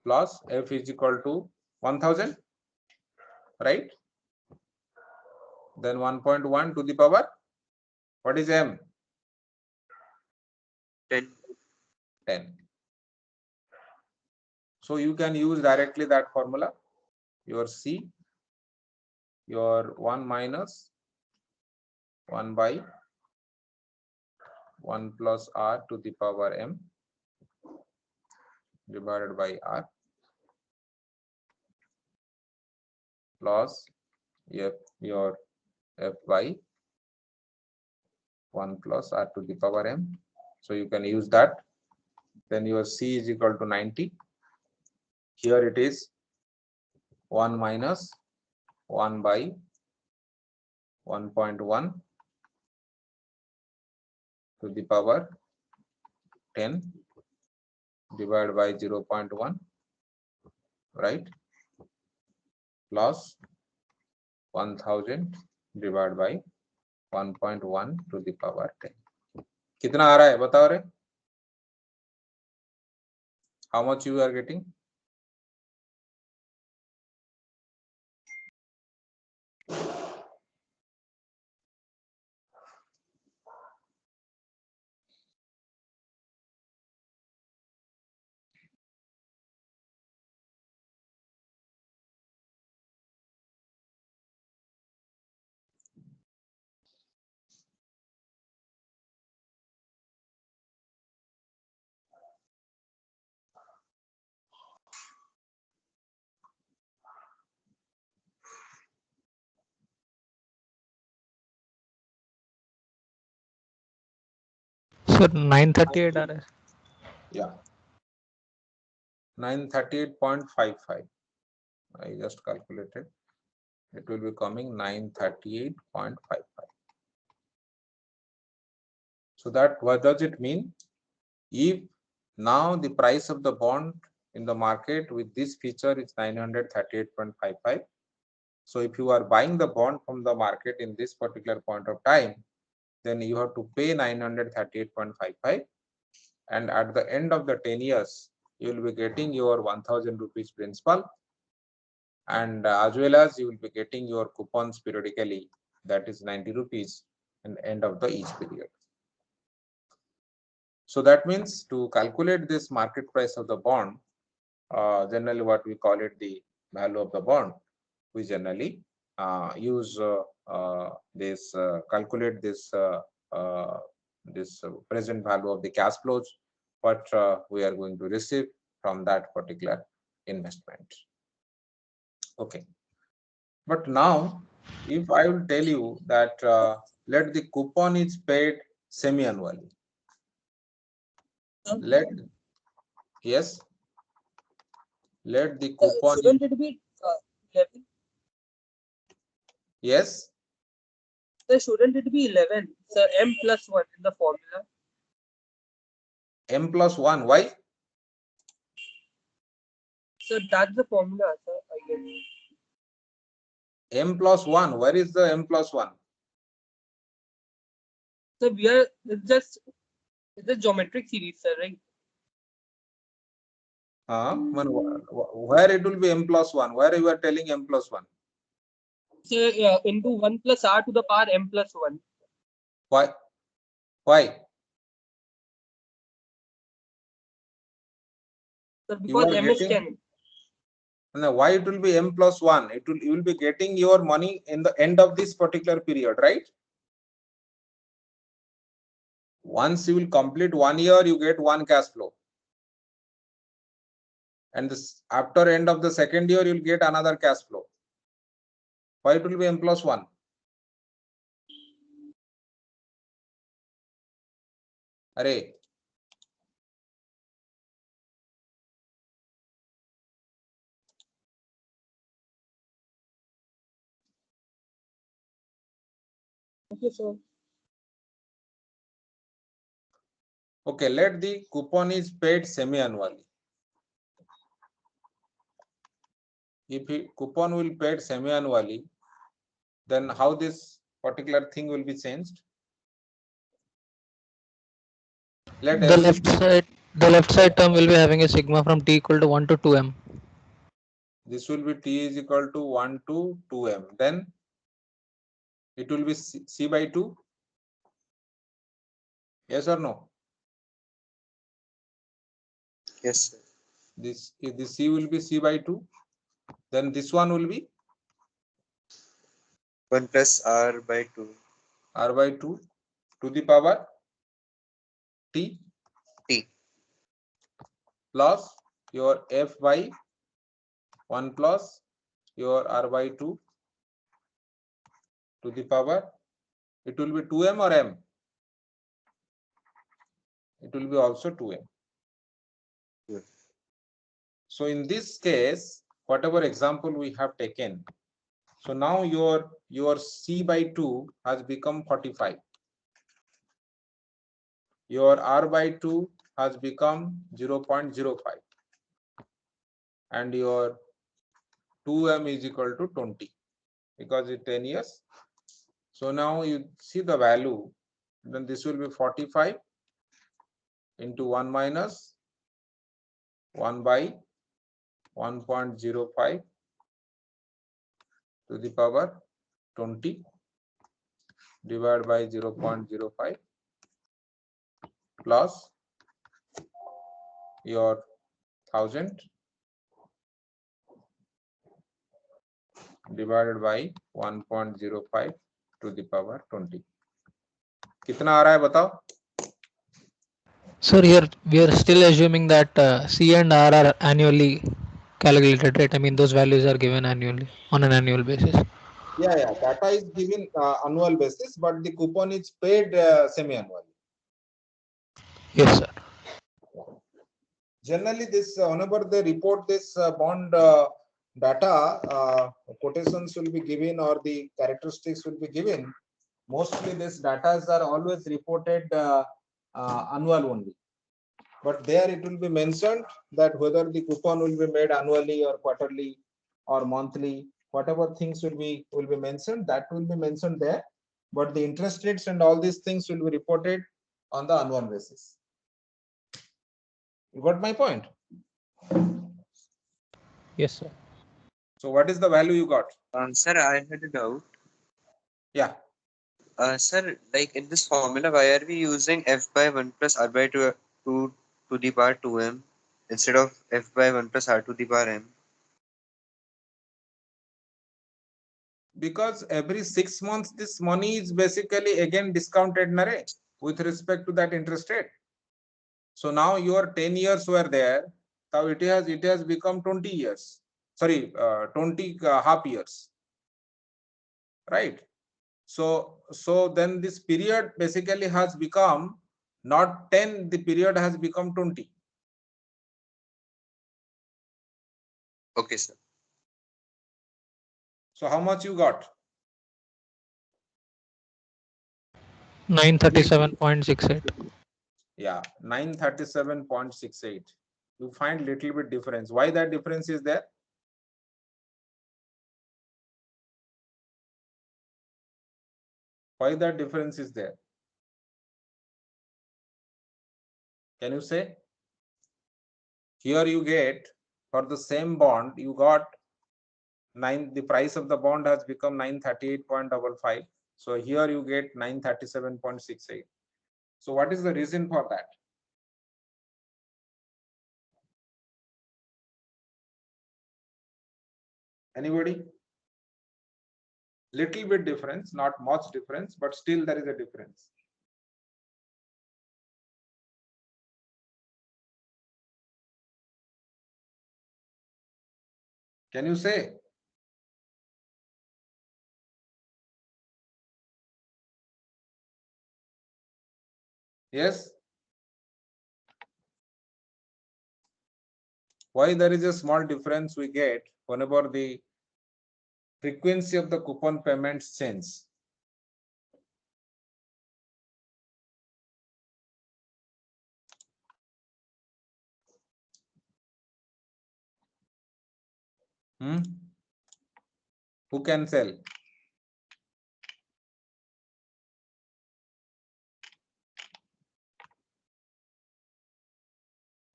plus F is equal to 1000, right? Then 1.1 to the power, what is M? 10. 10. So you can use directly that formula. Your C, your 1 minus 1 by 1 plus R to the power M divided by R plus F, your F by 1 plus R to the power M. So you can use that. Then your C is equal to 90. Here it is 1 minus 1 by 1.1 to the power 10 divided by 0.1, right? Plus 1000 divided by 1.1 to the power 10. कितना आ रहा है बताओ रे? How much you are getting? So 938 RS. Yeah. 938.55. I just calculated. It will be coming 938.55. So that what does it mean? If now the price of the bond in the market with this feature is 938.55. So if you are buying the bond from the market in this particular point of time, then you have to pay 938.55, and at the end of the 10 years, you will be getting your 1000 rupees principal, and as well as you will be getting your coupons periodically, that is 90 rupees at the end of the each period. So that means to calculate this market price of the bond, generally what we call it the value of the bond, we generally use this calculate this present value of the cash flows what we are going to receive from that particular investment. Okay, but now if I will tell you that let the coupon is paid semi-annually, let yes, let the coupon shouldn't it be 11? yes, So shouldn't it be 11? So m plus 1 in the formula. m plus 1, why? So that's the formula, sir. I guess. M plus 1, where is the m plus 1? So we are it's a geometric series, sir, right? Where it will be m plus 1? Where you are telling m plus 1? So into 1 plus r to the power m plus 1. Why? Why? So because m is 10. No, why it will be m plus 1? You will be getting your money in the end of this particular period, right? Once you will complete 1 year, you get one cash flow. And this, after end of the second year, you will get another cash flow. Why it will be m plus 1? Array. Yes, sir. Okay, let the coupon is paid semi-annually. If coupon will paid semi-annually, then how this particular thing will be changed? Let The assume left side term will be having a sigma from t equal to 1 to 2m. this will be t is equal to 1 to 2m. Then it will be c by 2. Yes or no? Yes, sir. This if the c will be c by 2, then this one will be 1 plus r by 2. r by 2 to the power t T. plus your f by 1 plus your r by 2 to the power, it will be 2m or m? It will be also 2m. Yes. So in this case, whatever example we have taken, so now your c by 2 has become 45. Your r by 2 has become 0.05 and your 2m is equal to 20 because it's 10 years. So now you see the value, then this will be 45 into 1 minus 1 by 1.05 to the power 20 divided by 0.05 plus your 1000 divided by 1.05 to the power 20. कितना आ रहा है बताओ? Sir, here we are still assuming that C and R are annually calculated, right? I mean, those values are given annually on an annual basis. Yeah, data is given annual basis, but the coupon is paid semi-annually. Yes, sir. Generally, this whenever they report this bond data, quotations will be given or the characteristics will be given. Mostly, this data are always reported annual only. But there it will be mentioned that whether the coupon will be made annually or quarterly or monthly, whatever things will be mentioned, that will be mentioned there. But the interest rates and all these things will be reported on the annual basis. You got my point? Yes, sir. So what is the value you got? Sir, I had a doubt. Yeah. Sir, like in this formula, why are we using f by 1 plus r by 2 to the power 2m instead of f by 1 plus r to the power m? Because every 6 months this money is basically again discounted with respect to that interest rate. So now your 10 years were there, now it has become 20 years. Sorry, 20 half years. Right? So then this period basically has become not 10, the period has become 20. Okay, sir. So how much you got? 937.68. Yeah, 937.68. You find little bit difference. Why that difference is there? Why that difference is there? Can you say? Here you get for the same bond, you got the price of the bond has become 938.55. So here you get 937.68. So what is the reason for that? Anybody? Little bit difference, not much difference, but still there is a difference. Can you say? Yes? Why there is a small difference we get whenever the frequency of the coupon payments change? Who can sell?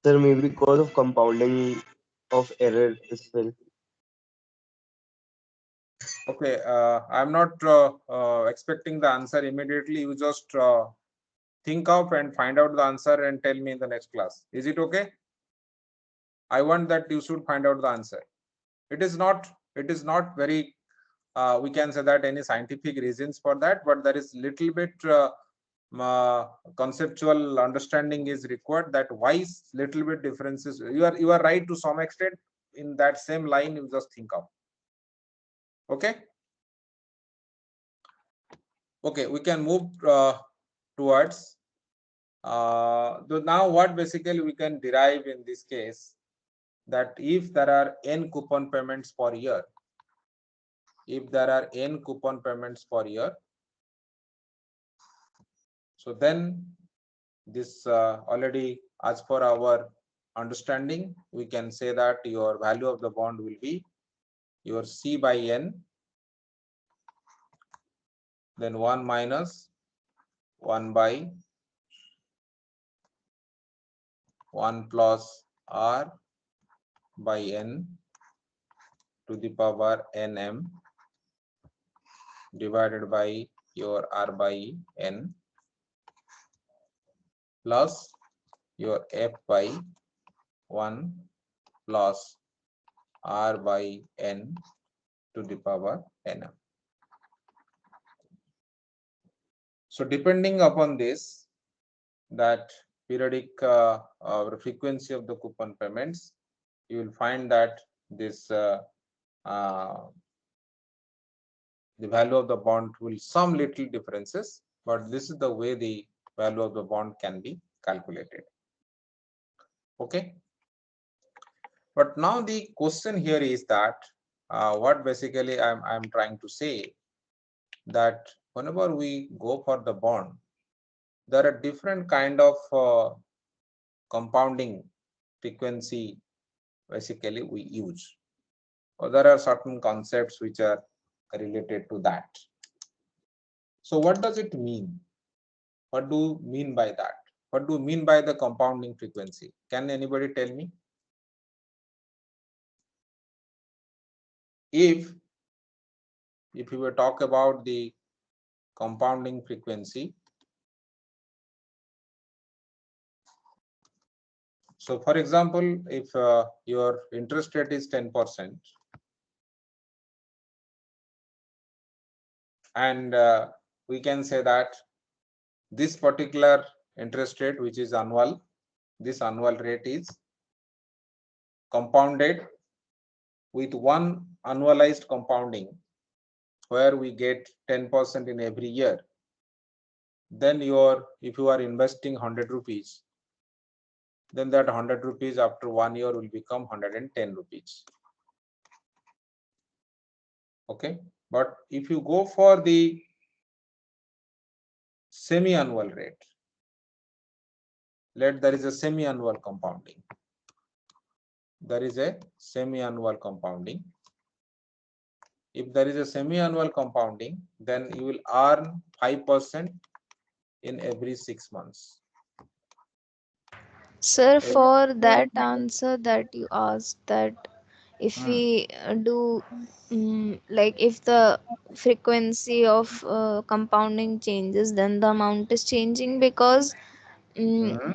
Sir, maybe because of compounding of error as well. Okay, I'm not expecting the answer immediately. You just think of and find out the answer and tell me in the next class. Is it okay? I want that you should find out the answer. It is not very, we can say that any scientific reasons for that, but there is little bit conceptual understanding is required, that why little bit differences. You are right to some extent. In that same line, you just think of. Okay. Okay, we can move towards now what basically we can derive in this case, that if there are n coupon payments per year, so then this already, as per our understanding, we can say that your value of the bond will be your C by N, then 1 minus 1 by 1 plus R by N to the power Nm divided by your R by N plus your F by 1 plus R by N to the power Nm. So depending upon this, that periodic frequency of the coupon payments, you will find that this the value of the bond will some little differences, but this is the way the value of the bond can be calculated. Okay. But now the question here is that what basically I'm trying to say, that whenever we go for the bond, there are different kind of compounding frequency basically we use, or there are certain concepts which are related to that. So what does it mean? What do you mean by that? What do you mean by the compounding frequency? Can anybody tell me? If we were talk about the compounding frequency, so for example, if your interest rate is 10%, and we can say that this particular interest rate, which is annual, this annual rate is compounded with one annualized compounding, where we get 10% in every year. Then if you are investing 100 rupees, then that 100 rupees after 1 year will become 110 rupees. Okay. But if you go for the semi-annual rate, there is a semi-annual compounding. There is a semi-annual compounding. If there is a semi-annual compounding, then you will earn 5% in every 6 months. Sir, for that answer that you asked, that if we do like if the frequency of compounding changes, then the amount is changing, because when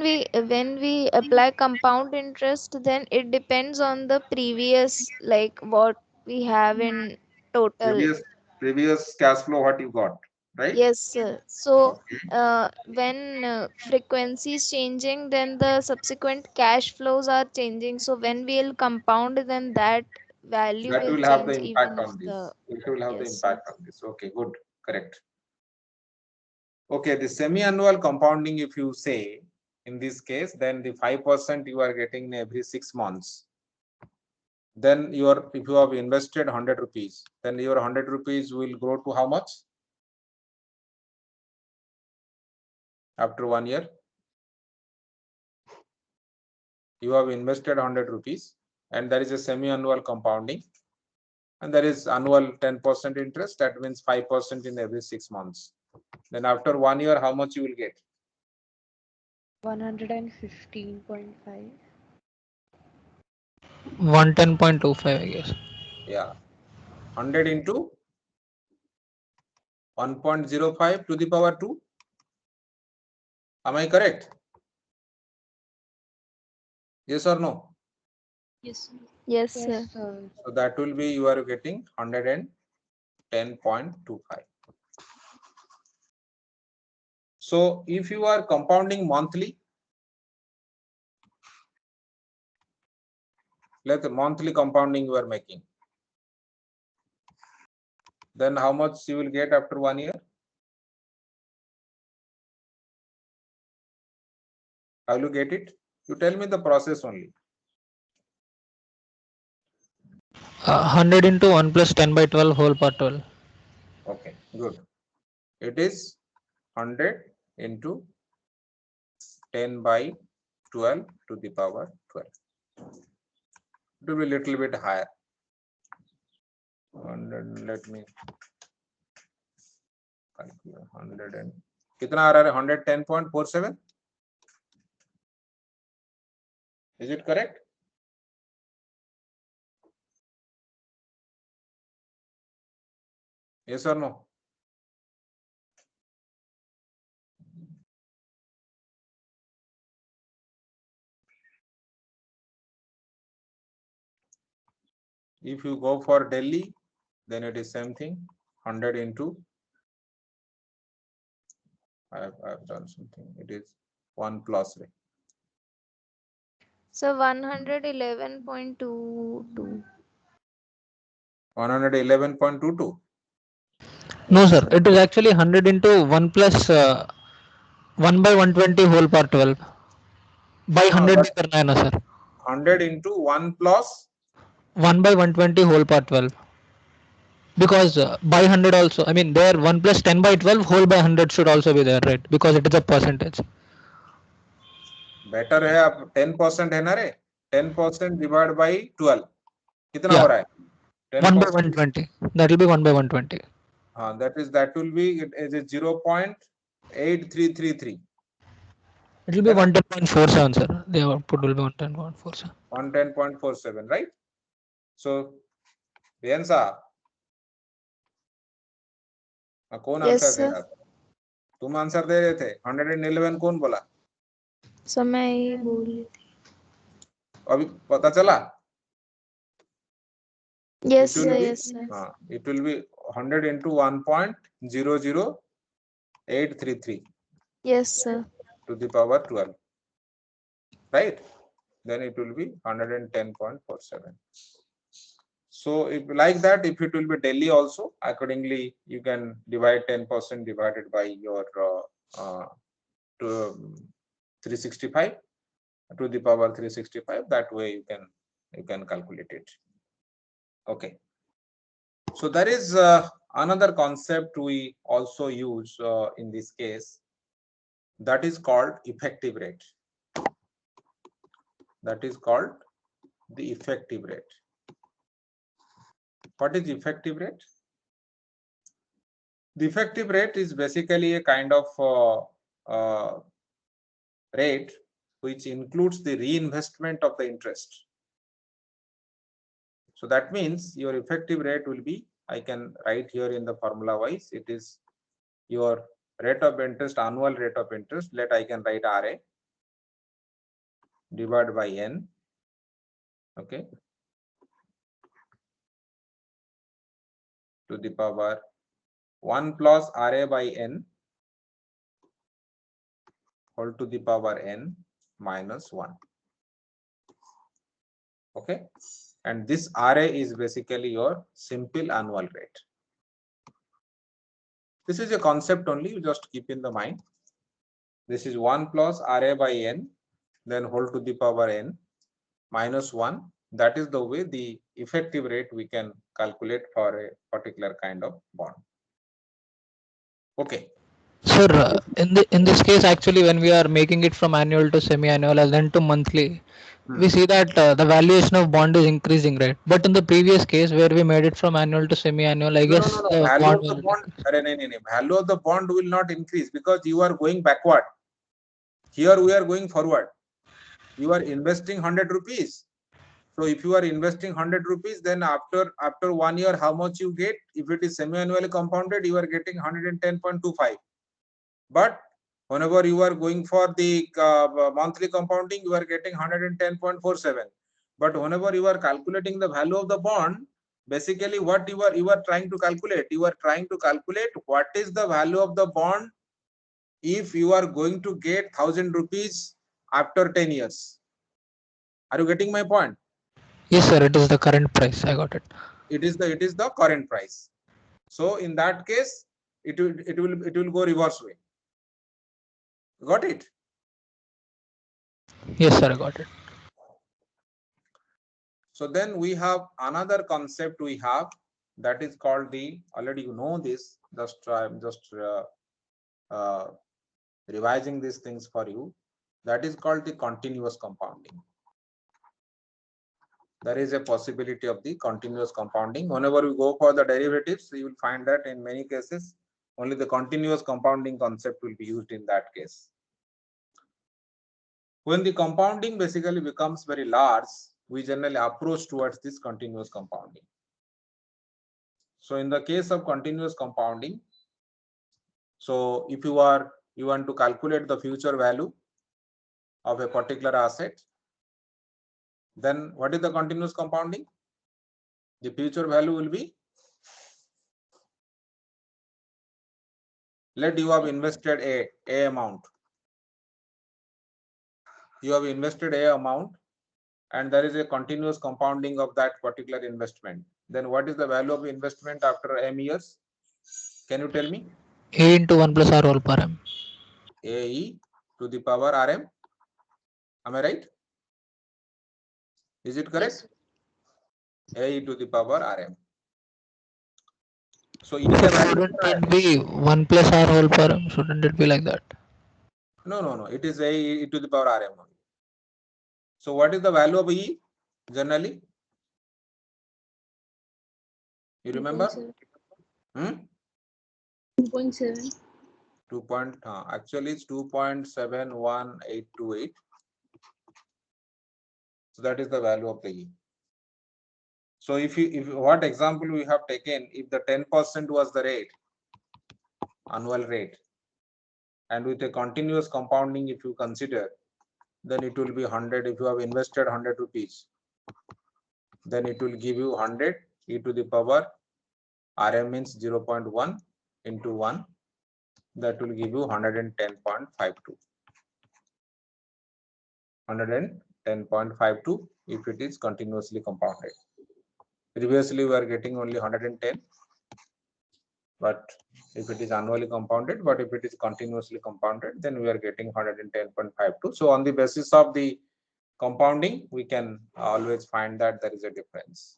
we apply compound interest, then it depends on the previous, like what we have in total. Previous cash flow what you got, right? Yes, sir. So when frequency is changing, then the subsequent cash flows are changing. So when we'll compound, then that value That will will have the change, impact even if on the, this. It will have the yes, sir. impact on this. Okay, good, correct. Okay, the semi-annual compounding, if you say in this case, then the 5% you are getting every 6 months. Then if you have invested 100 rupees, then your 100 rupees will grow to how much after 1 year? You have invested 100 rupees. and there is a semi-annual compounding, and there is annual 10% interest. That means 5% in every 6 months. Then after 1 year, how much you will get? 115.5. 110.25, I guess. Yeah, 100 into 1.05 to the power 2. Am I correct? Yes or no? Yes, Yes, sir. sir. So that will be, you are getting 110.25. So if you are compounding monthly, let's monthly compounding you are making, then how much you will get after 1 year? How will you get it? You tell me the process only. 100 into 1 plus 10 by 12 whole power 12. Okay, good. It is 100 into 10 by 12 to the power 12. It will be a little bit higher. 100, let me calculate. 100 and कितना आ रहा है? 110.47. Is it correct? Yes or no? If you go for Delhi, then it is same thing. 100 into, I've done something. It is 1 plus. So 111.22. 111.22. No, sir. It is actually 100 into 1 plus 1 by 120 whole power 12. By 100 but भी करना है ना, sir. 100 into 1 plus 1 by 120 whole power 12. Because by 100 also, I mean, there 1 plus 10 by 12 whole by 100 should also be there, right? Because it is a percentage. Better है आप 10% है ना रे 10% divide by 12 कितना Yeah. हो रहा है 1 by 10%. 120. That will be 1 by 120. हाँ that will be it is a 0.8333 It will be है ना? 110.47, sir. The output will be 110.47. 110.47 right. So Riyansa कौन Yes, आंसर दे sir. रहा था? तुम आंसर दे रहे थे 111 कौन बोला? So मैं ही बोल रही थी. अभी पता चला? Yes, It will sir. be, Yes, sir. it will be 100 into 1.00833 Yes, sir. to the power 12, right? Then it will be 110.47. So if like that, if it will be Delhi also, accordingly you can divide 10% divided by your 365 to the power 365. That way you can calculate it. Okay. So there is another concept we also use in this case, that is called effective rate. That is called the effective rate. What is effective rate? The effective rate is basically a kind of rate which includes the reinvestment of the interest. So that means your effective rate will be, I can write here in the formula wise, it is your rate of interest, annual rate of interest. Let I can write RA divided by N. Okay. To the power 1 plus RA by N whole to the power N minus 1. Okay. And this RA is basically your simple annual rate. This is a concept only, you just keep in the mind. This is 1 plus RA by N, then whole to the power N minus 1. That is the way the effective rate we can calculate for a particular kind of bond. Okay. Sir, in this case, actually, when we are making it from annual to semi-annual and then to monthly, we see that the valuation of bond is increasing, right? But in the previous case where we made it from annual to semi-annual, I guess No. the Value bond of the will bond, increase. value of the bond will not increase because you are going backward. Here we are going forward. You are investing 100 rupees. So if you are investing 100 rupees, then after 1 year, how much you get? If it is semi-annually compounded, you are getting 110.25. But whenever you are going for the monthly compounding, you are getting 110.47. But whenever you are calculating the value of the bond, basically what you are trying to calculate, what is the value of the bond if you are going to get 1000 rupees after 10 years. Are you getting my point? Yes, sir. It is the current price. I got it. It is the current price. So in that case, it will go reverse way. Got it? Yes, sir. I got it. So then we have another concept we have that is called the, already you know this, I'm just revising these things for you. That is called the continuous compounding. There is a possibility of the continuous compounding. Whenever we go for the derivatives, you will find that in many cases, only the continuous compounding concept will be used in that case. When the compounding basically becomes very large, we generally approach towards this continuous compounding. So in the case of continuous compounding, so if you want to calculate the future value of a particular asset, then what is the continuous compounding? The future value will be, let you have invested a amount. You have invested a amount and there is a continuous compounding of that particular investment. Then what is the value of investment after m years? Can you tell me? A into 1 plus R whole per m. AE to the power RM. Am I right? Is it correct? Yes. AE to the power RM. So it is a value. Shouldn't it be 1 plus R whole per m? Shouldn't it be like that? No. It is AE to the power RM only. So what is the value of E generally? You remember? 2.7. 2. Actually it's 2.71828. So that is the value of the E. So if what example we have taken, if the 10% was the rate, annual rate, and with a continuous compounding, if you consider, then it will be 100. If you have invested 100 rupees, then it will give you 100 e to the power RM means 0.1 into 1. That will give you 110.52. 110.52 if it is continuously compounded. Previously, we are getting only 110, but if it is annually compounded, but if it is continuously compounded, then we are getting 110.52. So on the basis of the compounding, we can always find that there is a difference.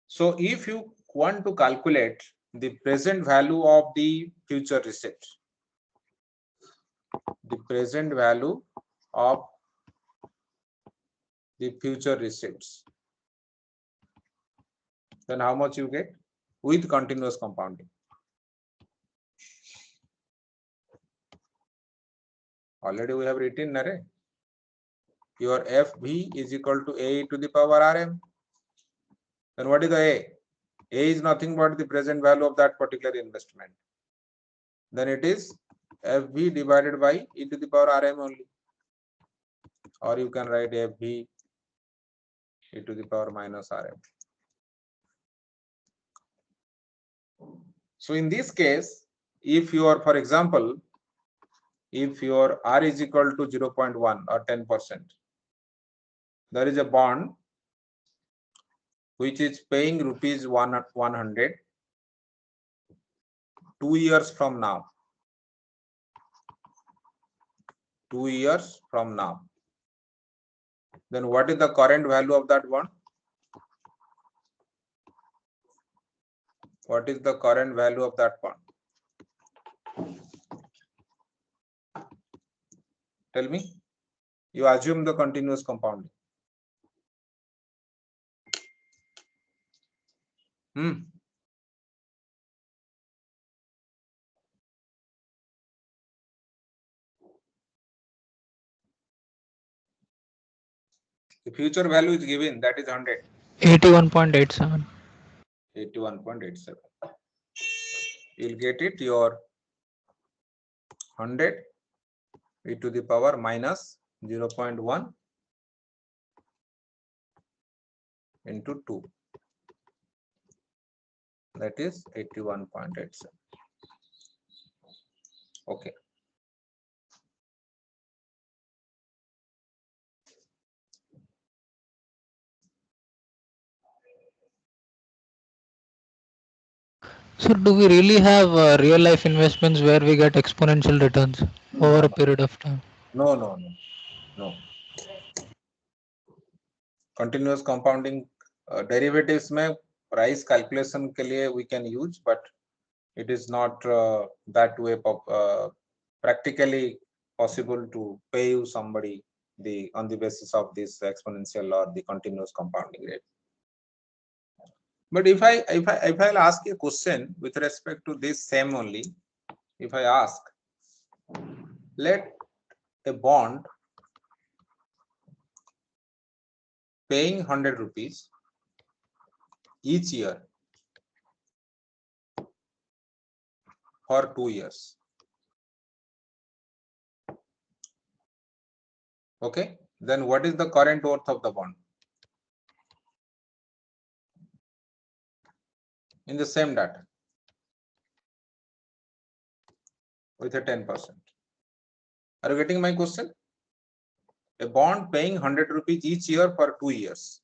So if you want to calculate the present value of the future receipt, the present value of the future receipts, then how much you get with continuous compounding? Already we have written, your FV is equal to A to the power RM. Then what is the A? A is nothing but the present value of that particular investment. Then it is FV divided by e to the power RM only. Or you can write FV e to the power minus RM. So in this case, if you are, for example, if your R is equal to 0.1 or 10%, there is a bond which is paying rupees 100 2 years from now. 2 years from now. Then what is the current value of that bond? What is the current value of that bond? Tell me. You assume the continuous compounding. The future value is given, that is 100. 81.87. 81.87. You'll get it, your 100 e to the power minus 0.1 into 2. That is 81.87. Okay. So do we really have real life investments where we get exponential returns over a period of time? No. Continuous compounding derivatives में price calculation के लिए we can use, but it is not that way practically possible to pay you somebody on the basis of this exponential or the continuous compounding rate. But if I'll ask a question with respect to this same only, if I ask, let a bond paying 100 rupees each year for 2 years. Okay, then what is the current worth of the bond? In the same data with a 10%. Are you getting my question? A bond paying 100 rupees each year for 2 years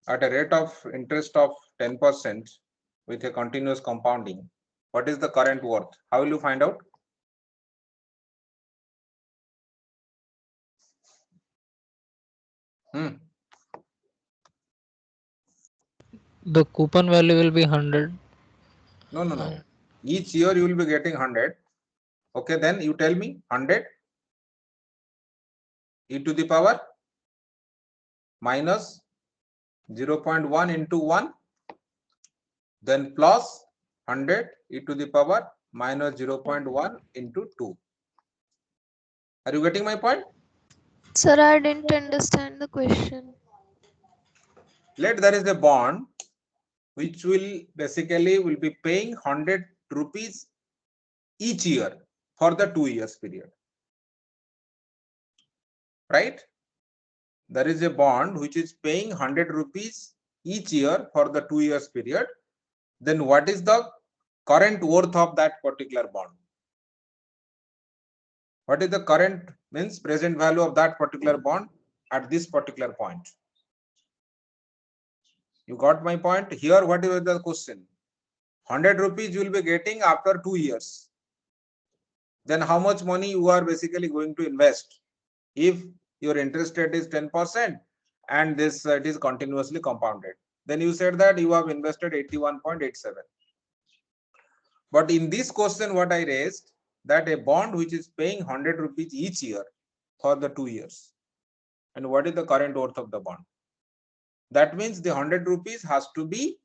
at a rate of interest of 10% with a continuous compounding. What is the current worth? How will you find out? The coupon value will be 100. No. Each year you will be getting 100. Okay, then you tell me 100 e to the power minus 0.1 into 1, then plus 100 e to the power minus 0.1 into 2. Are you getting my point? Sir, I didn't understand the question. Let there is a bond which will basically will be paying 100 rupees each year for the 2 years period. Right? There is a bond which is paying 100 rupees each year for the 2 years period. Then what is the current worth of that particular bond? What is the current means present value of that particular bond at this particular point? You got my point? Here, what is the question? 100 rupees you will be getting after 2 years. Then how much money you are basically going to invest if your interest rate is 10% and this it is continuously compounded? Then you said that you have invested 81.87. But in this question, what I raised, that a bond which is paying 100 rupees each year for the 2 years. And what is the current worth of the bond? That means the 100 rupees has to be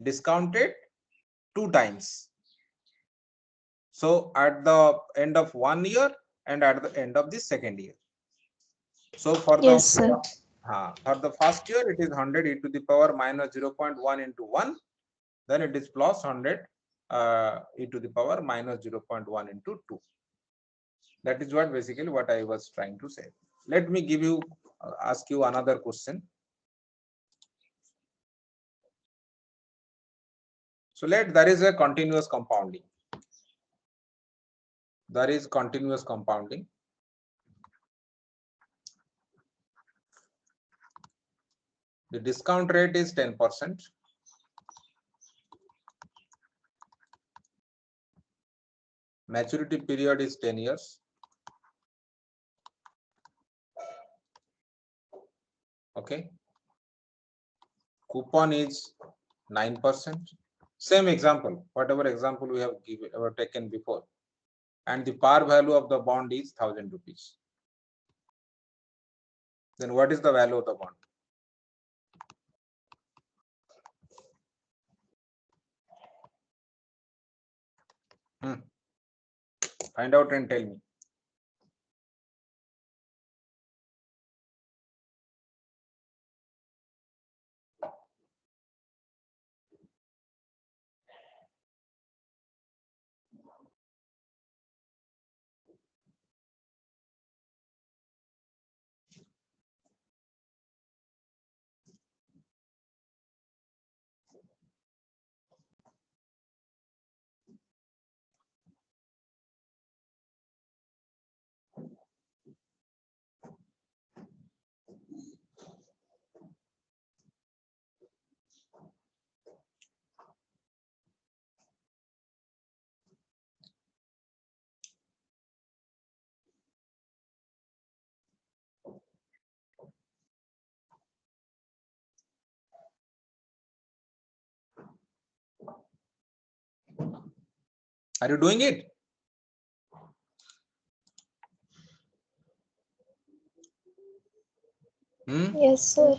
discounted 2 times. So at the end of 1 year and at the end of the second year. So for Yes, sir. for the first year, it is 100 e to the power minus 0.1 into 1. Then it is plus 100 e to the power minus 0.1 into 2. That is what basically what I was trying to say. Let me give you, ask you another question. So there is a continuous compounding. There is continuous compounding. The discount rate is 10%. Maturity period is 10 years. Okay. Coupon is 9%. Same example, whatever example we have taken before. and the par value of the bond is 1000 rupees. Then what is the value of the bond? Find out and tell me. Are you doing it? Yes, sir.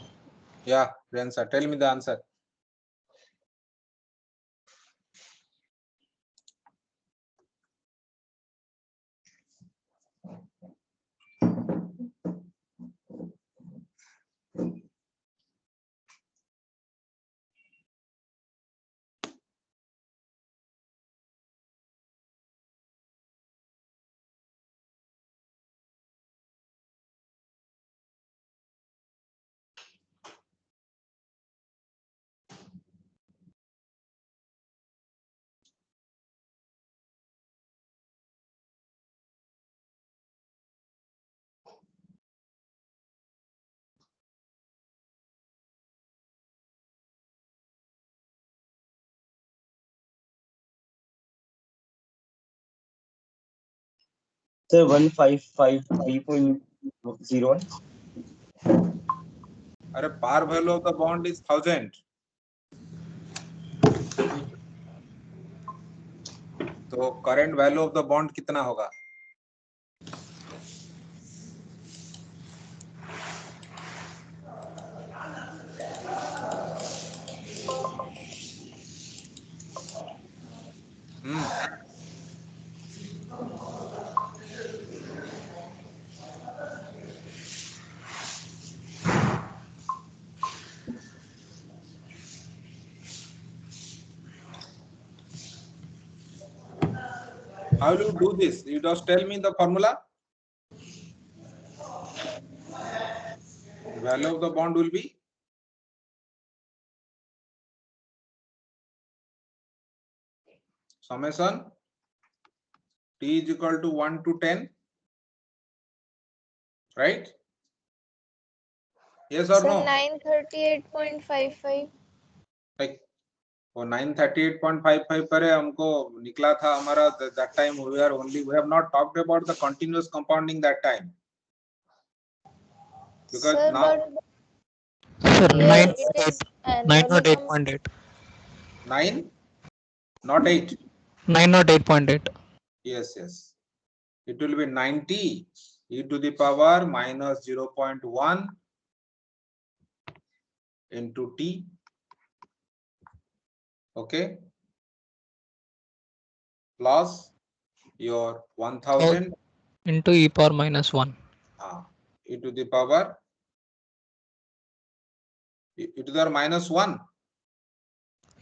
Yeah, Priyansa, tell me the answer. Sir, 1553.01. अरे par value of the bond is 1000. तो current value of the bond कितना होगा? How will you do this? You just tell me the formula. The value of the bond will be summation T is equal to 1 to 10, right? Yes or Sir, no? 938.55. Like वो 938.55 करे हमको निकला था हमारा that time we have not talked about the continuous compounding that time, because Sir, now Sir, here it is annually 908.8. 9 not 8. 908.8. Yes, it will be 90 e to the power minus 0.1 into t. Okay, plus your 1000 into e power minus 1. E to the power e to the power minus 1.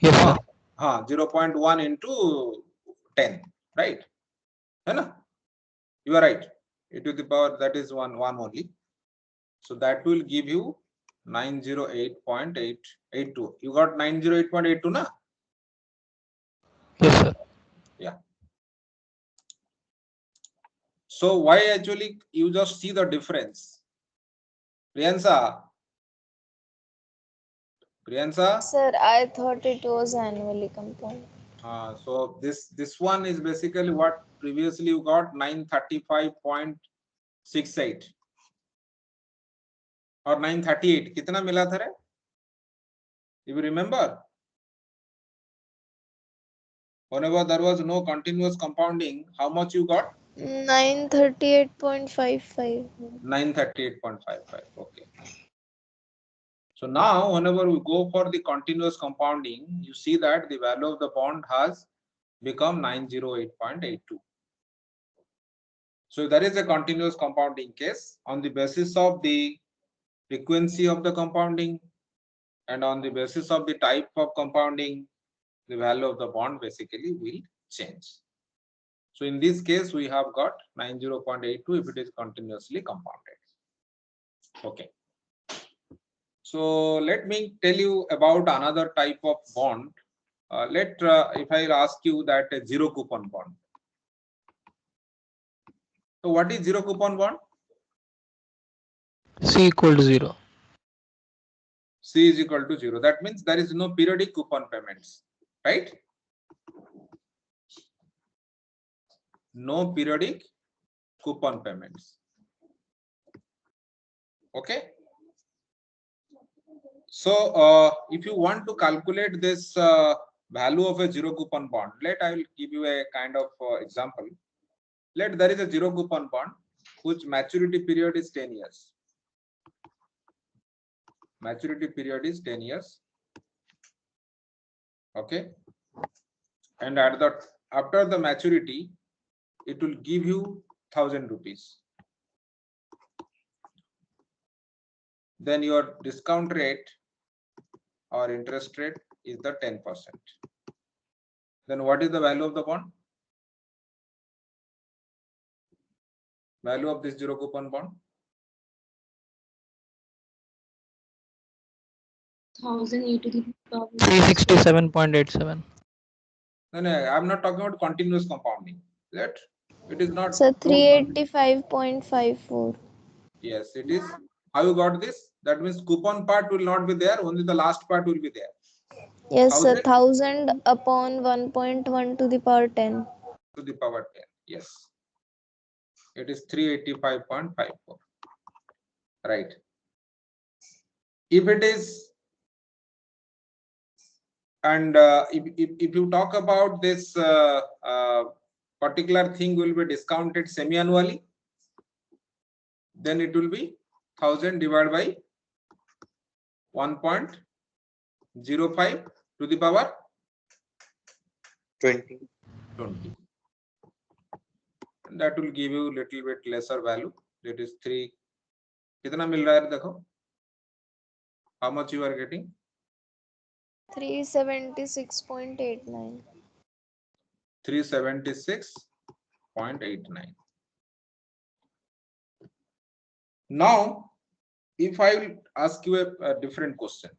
Yes, sir. 0.1 into 10, right? You are right. E to the power, that is 1 only. So that will give you 908.882. You got 908.82 na? Yes, sir. Yeah. So why actually you just see the difference? Priyansa? Sir, I thought it was annually compounded. So this one is basically what previously you got 935.68 or 938. कितना मिला था रे? You remember? Whenever there was no continuous compounding, how much you got? 938.55. 938.55. Okay. So now whenever we go for the continuous compounding, you see that the value of the bond has become 908.82. So there is a continuous compounding case on the basis of the frequency of the compounding and on the basis of the type of compounding, the value of the bond basically will change. So in this case, we have got 90.82 if it is continuously compounded. Okay. So let me tell you about another type of bond. If I ask you that a zero coupon bond. So what is zero coupon bond? C equal to 0. C is equal to 0. That means there is no periodic coupon payments, right? No periodic coupon payments. Okay. So if you want to calculate this value of a zero coupon bond, I will give you a kind of example. There is a zero coupon bond whose maturity period is 10 years. Maturity period is 10 years. Okay. And after the maturity, it will give you 1,000 rupees. Then your discount rate or interest rate is the 10%. Then what is the value of the bond? Value of this zero coupon bond? 367.87. No, I'm not talking about continuous compounding. That it is not. So 385.54. Yes, it is. How you got this? That means coupon part will not be there. Only the last part will be there. Yes, sir. 1,000 1000 upon 1.1 to the power 10. to the power 10. Yes. It is 385.54. Right. If it is, and if you talk about this particular thing will be discounted semi-annually, then it will be 1000 divided by 1.05 to the power 20. And that will give you little bit lesser value. That is 3. कितना मिल रहा है देखो? How much you are getting? 376.89. 376.89. Now, if I will ask you a different question,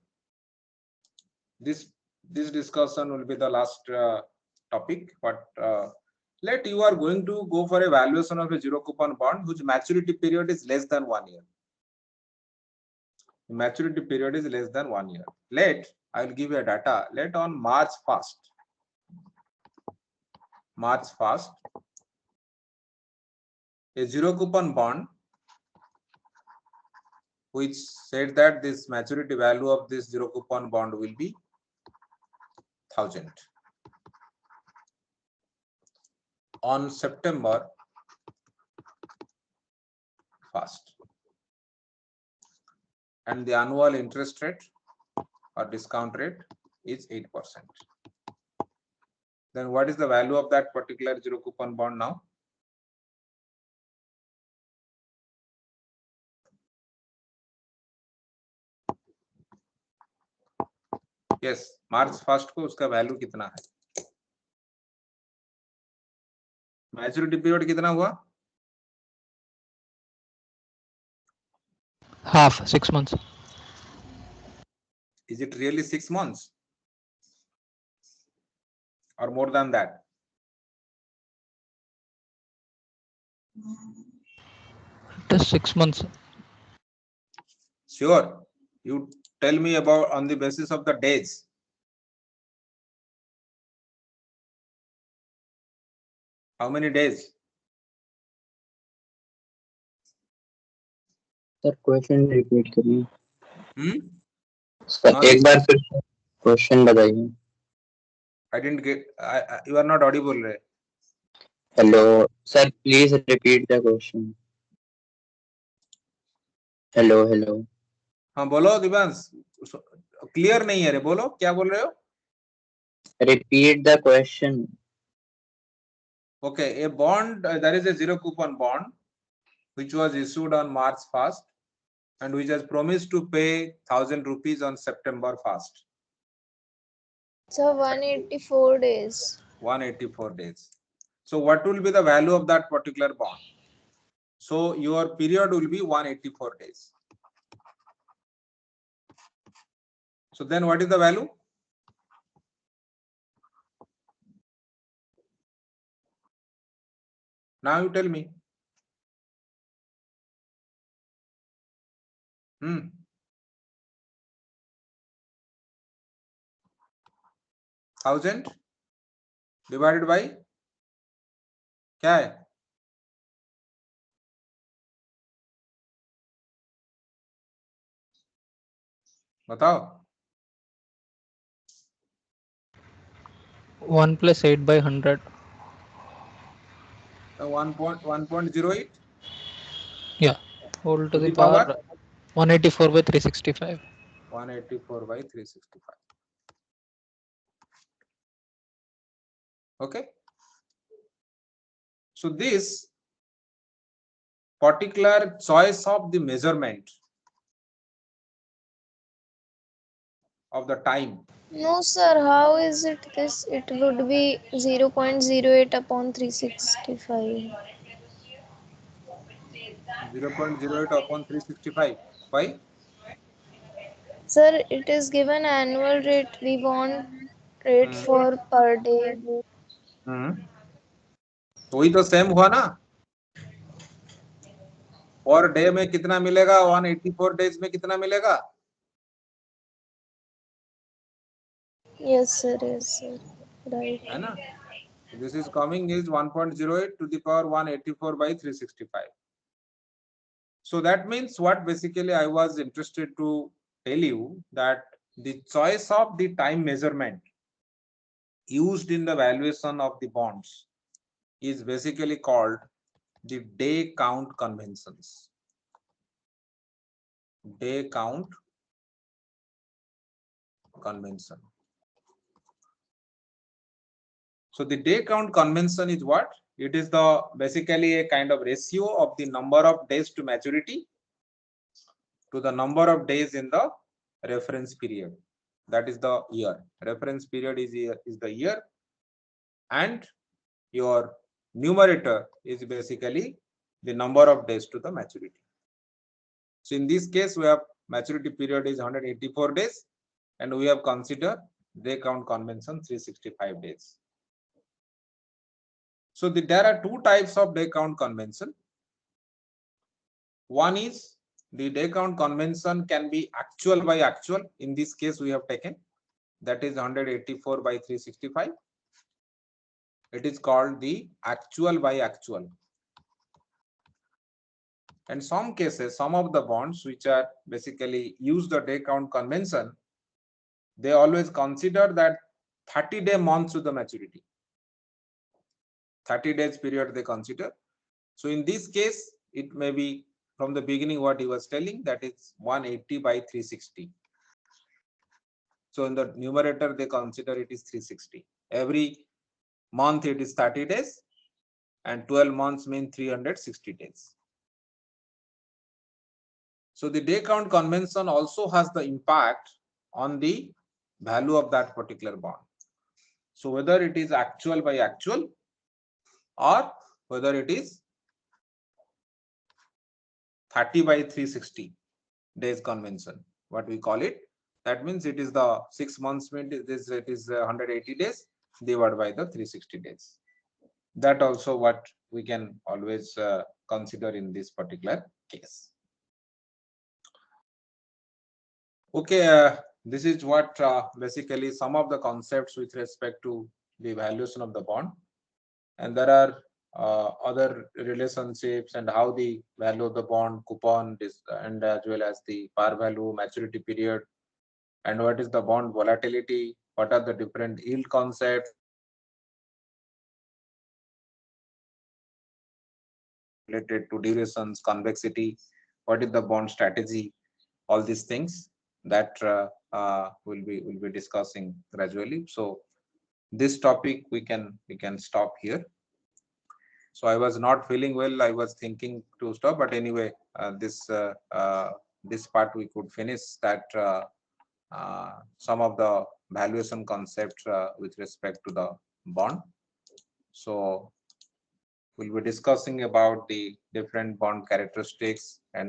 this discussion will be the last topic, but let you are going to go for a valuation of a zero coupon bond whose maturity period is less than 1 year. The maturity period is less than 1 year. I will give you a data. On March 1st, a zero coupon bond which said that this maturity value of this zero coupon bond will be 1,000. On September 1st, and the annual interest rate or discount rate is 8%. Then what is the value of that particular zero coupon bond now? Yes, March 1st को उसका value कितना है? Maturity period कितना हुआ? Half, 6 months. Is it really 6 months? Or more than that? It is 6 months. Sure. You tell me about on the basis of the days. How many days? Sir question repeat करिए। Sir Not एक बार फिर question बताइए। I didn't get. You are not audible. Ray. Hello, sir. Please repeat the question. Hello, hello. हाँ बोलो Divansh. Clear नहीं है रे. बोलो क्या बोल रहे हो? Repeat the question. Okay, a bond. There is a zero coupon bond, which was issued on March 1st, and which has promised to pay 1,000 rupees on September 1st. So 184 days. 184 days. So what will be the value of that particular bond? So your period will be 184 days. So then what is the value? Now you tell me. 1000 divided by क्या है? बताओ. 1 plus 8 by 100. 1.08. Yeah. Whole to To the the power power 184 by 365. 184 by 365. Okay. So this particular choice of the measurement of the time. No, sir. How is it this? It would be 0.08 upon 365. 0.08 upon 365. Why? Sir, it is given annual rate. We want rate for per day. तो वही तो same हुआ ना. और day में कितना मिलेगा? 184 days में कितना मिलेगा? Yes, sir. Yes, sir. Right. है ना? This is coming is 1.08 to the power 184 by 365. So that means what basically I was interested to tell you, that the choice of the time measurement used in the valuation of the bonds is basically called the day count conventions. Day count convention. So the day count convention is what? It is the basically a kind of ratio of the number of days to maturity to the number of days in the reference period. That is the year. Reference period is the year, and your numerator is basically the number of days to the maturity. So in this case, we have maturity period is 184 days, and we have considered day count convention 365 days. So there are two types of day count convention. One is the day count convention can be actual by actual. In this case, we have taken that is 184 by 365. It is called the actual by actual. And some cases, some of the bonds which are basically use the day count convention, they always consider that 30-day months to the maturity. 30 days period they consider. So in this case, it may be from the beginning what he was telling, that is 180 by 360. So in the numerator, they consider it is 360. Every month it is 30 days, and 12 months mean 360 days. So the day count convention also has the impact on the value of that particular bond. So whether it is actual by actual or whether it is 30 by 360 days convention, what we call it, that means it is the 6 months mean it is 180 days divided by the 360 days. That also what we can always consider in this particular case. Okay, this is what basically some of the concepts with respect to the valuation of the bond, and there are other relationships and how the value of the bond, coupon, and as well as the par value, maturity period, and what is the bond volatility, what are the different yield concepts related to durations, convexity, what is the bond strategy, all these things that we'll be discussing gradually. So this topic we can stop here. So I was not feeling well. I was thinking to stop, but anyway, this part we could finish that some of the valuation concepts with respect to the bond. So we'll be discussing about the different bond characteristics and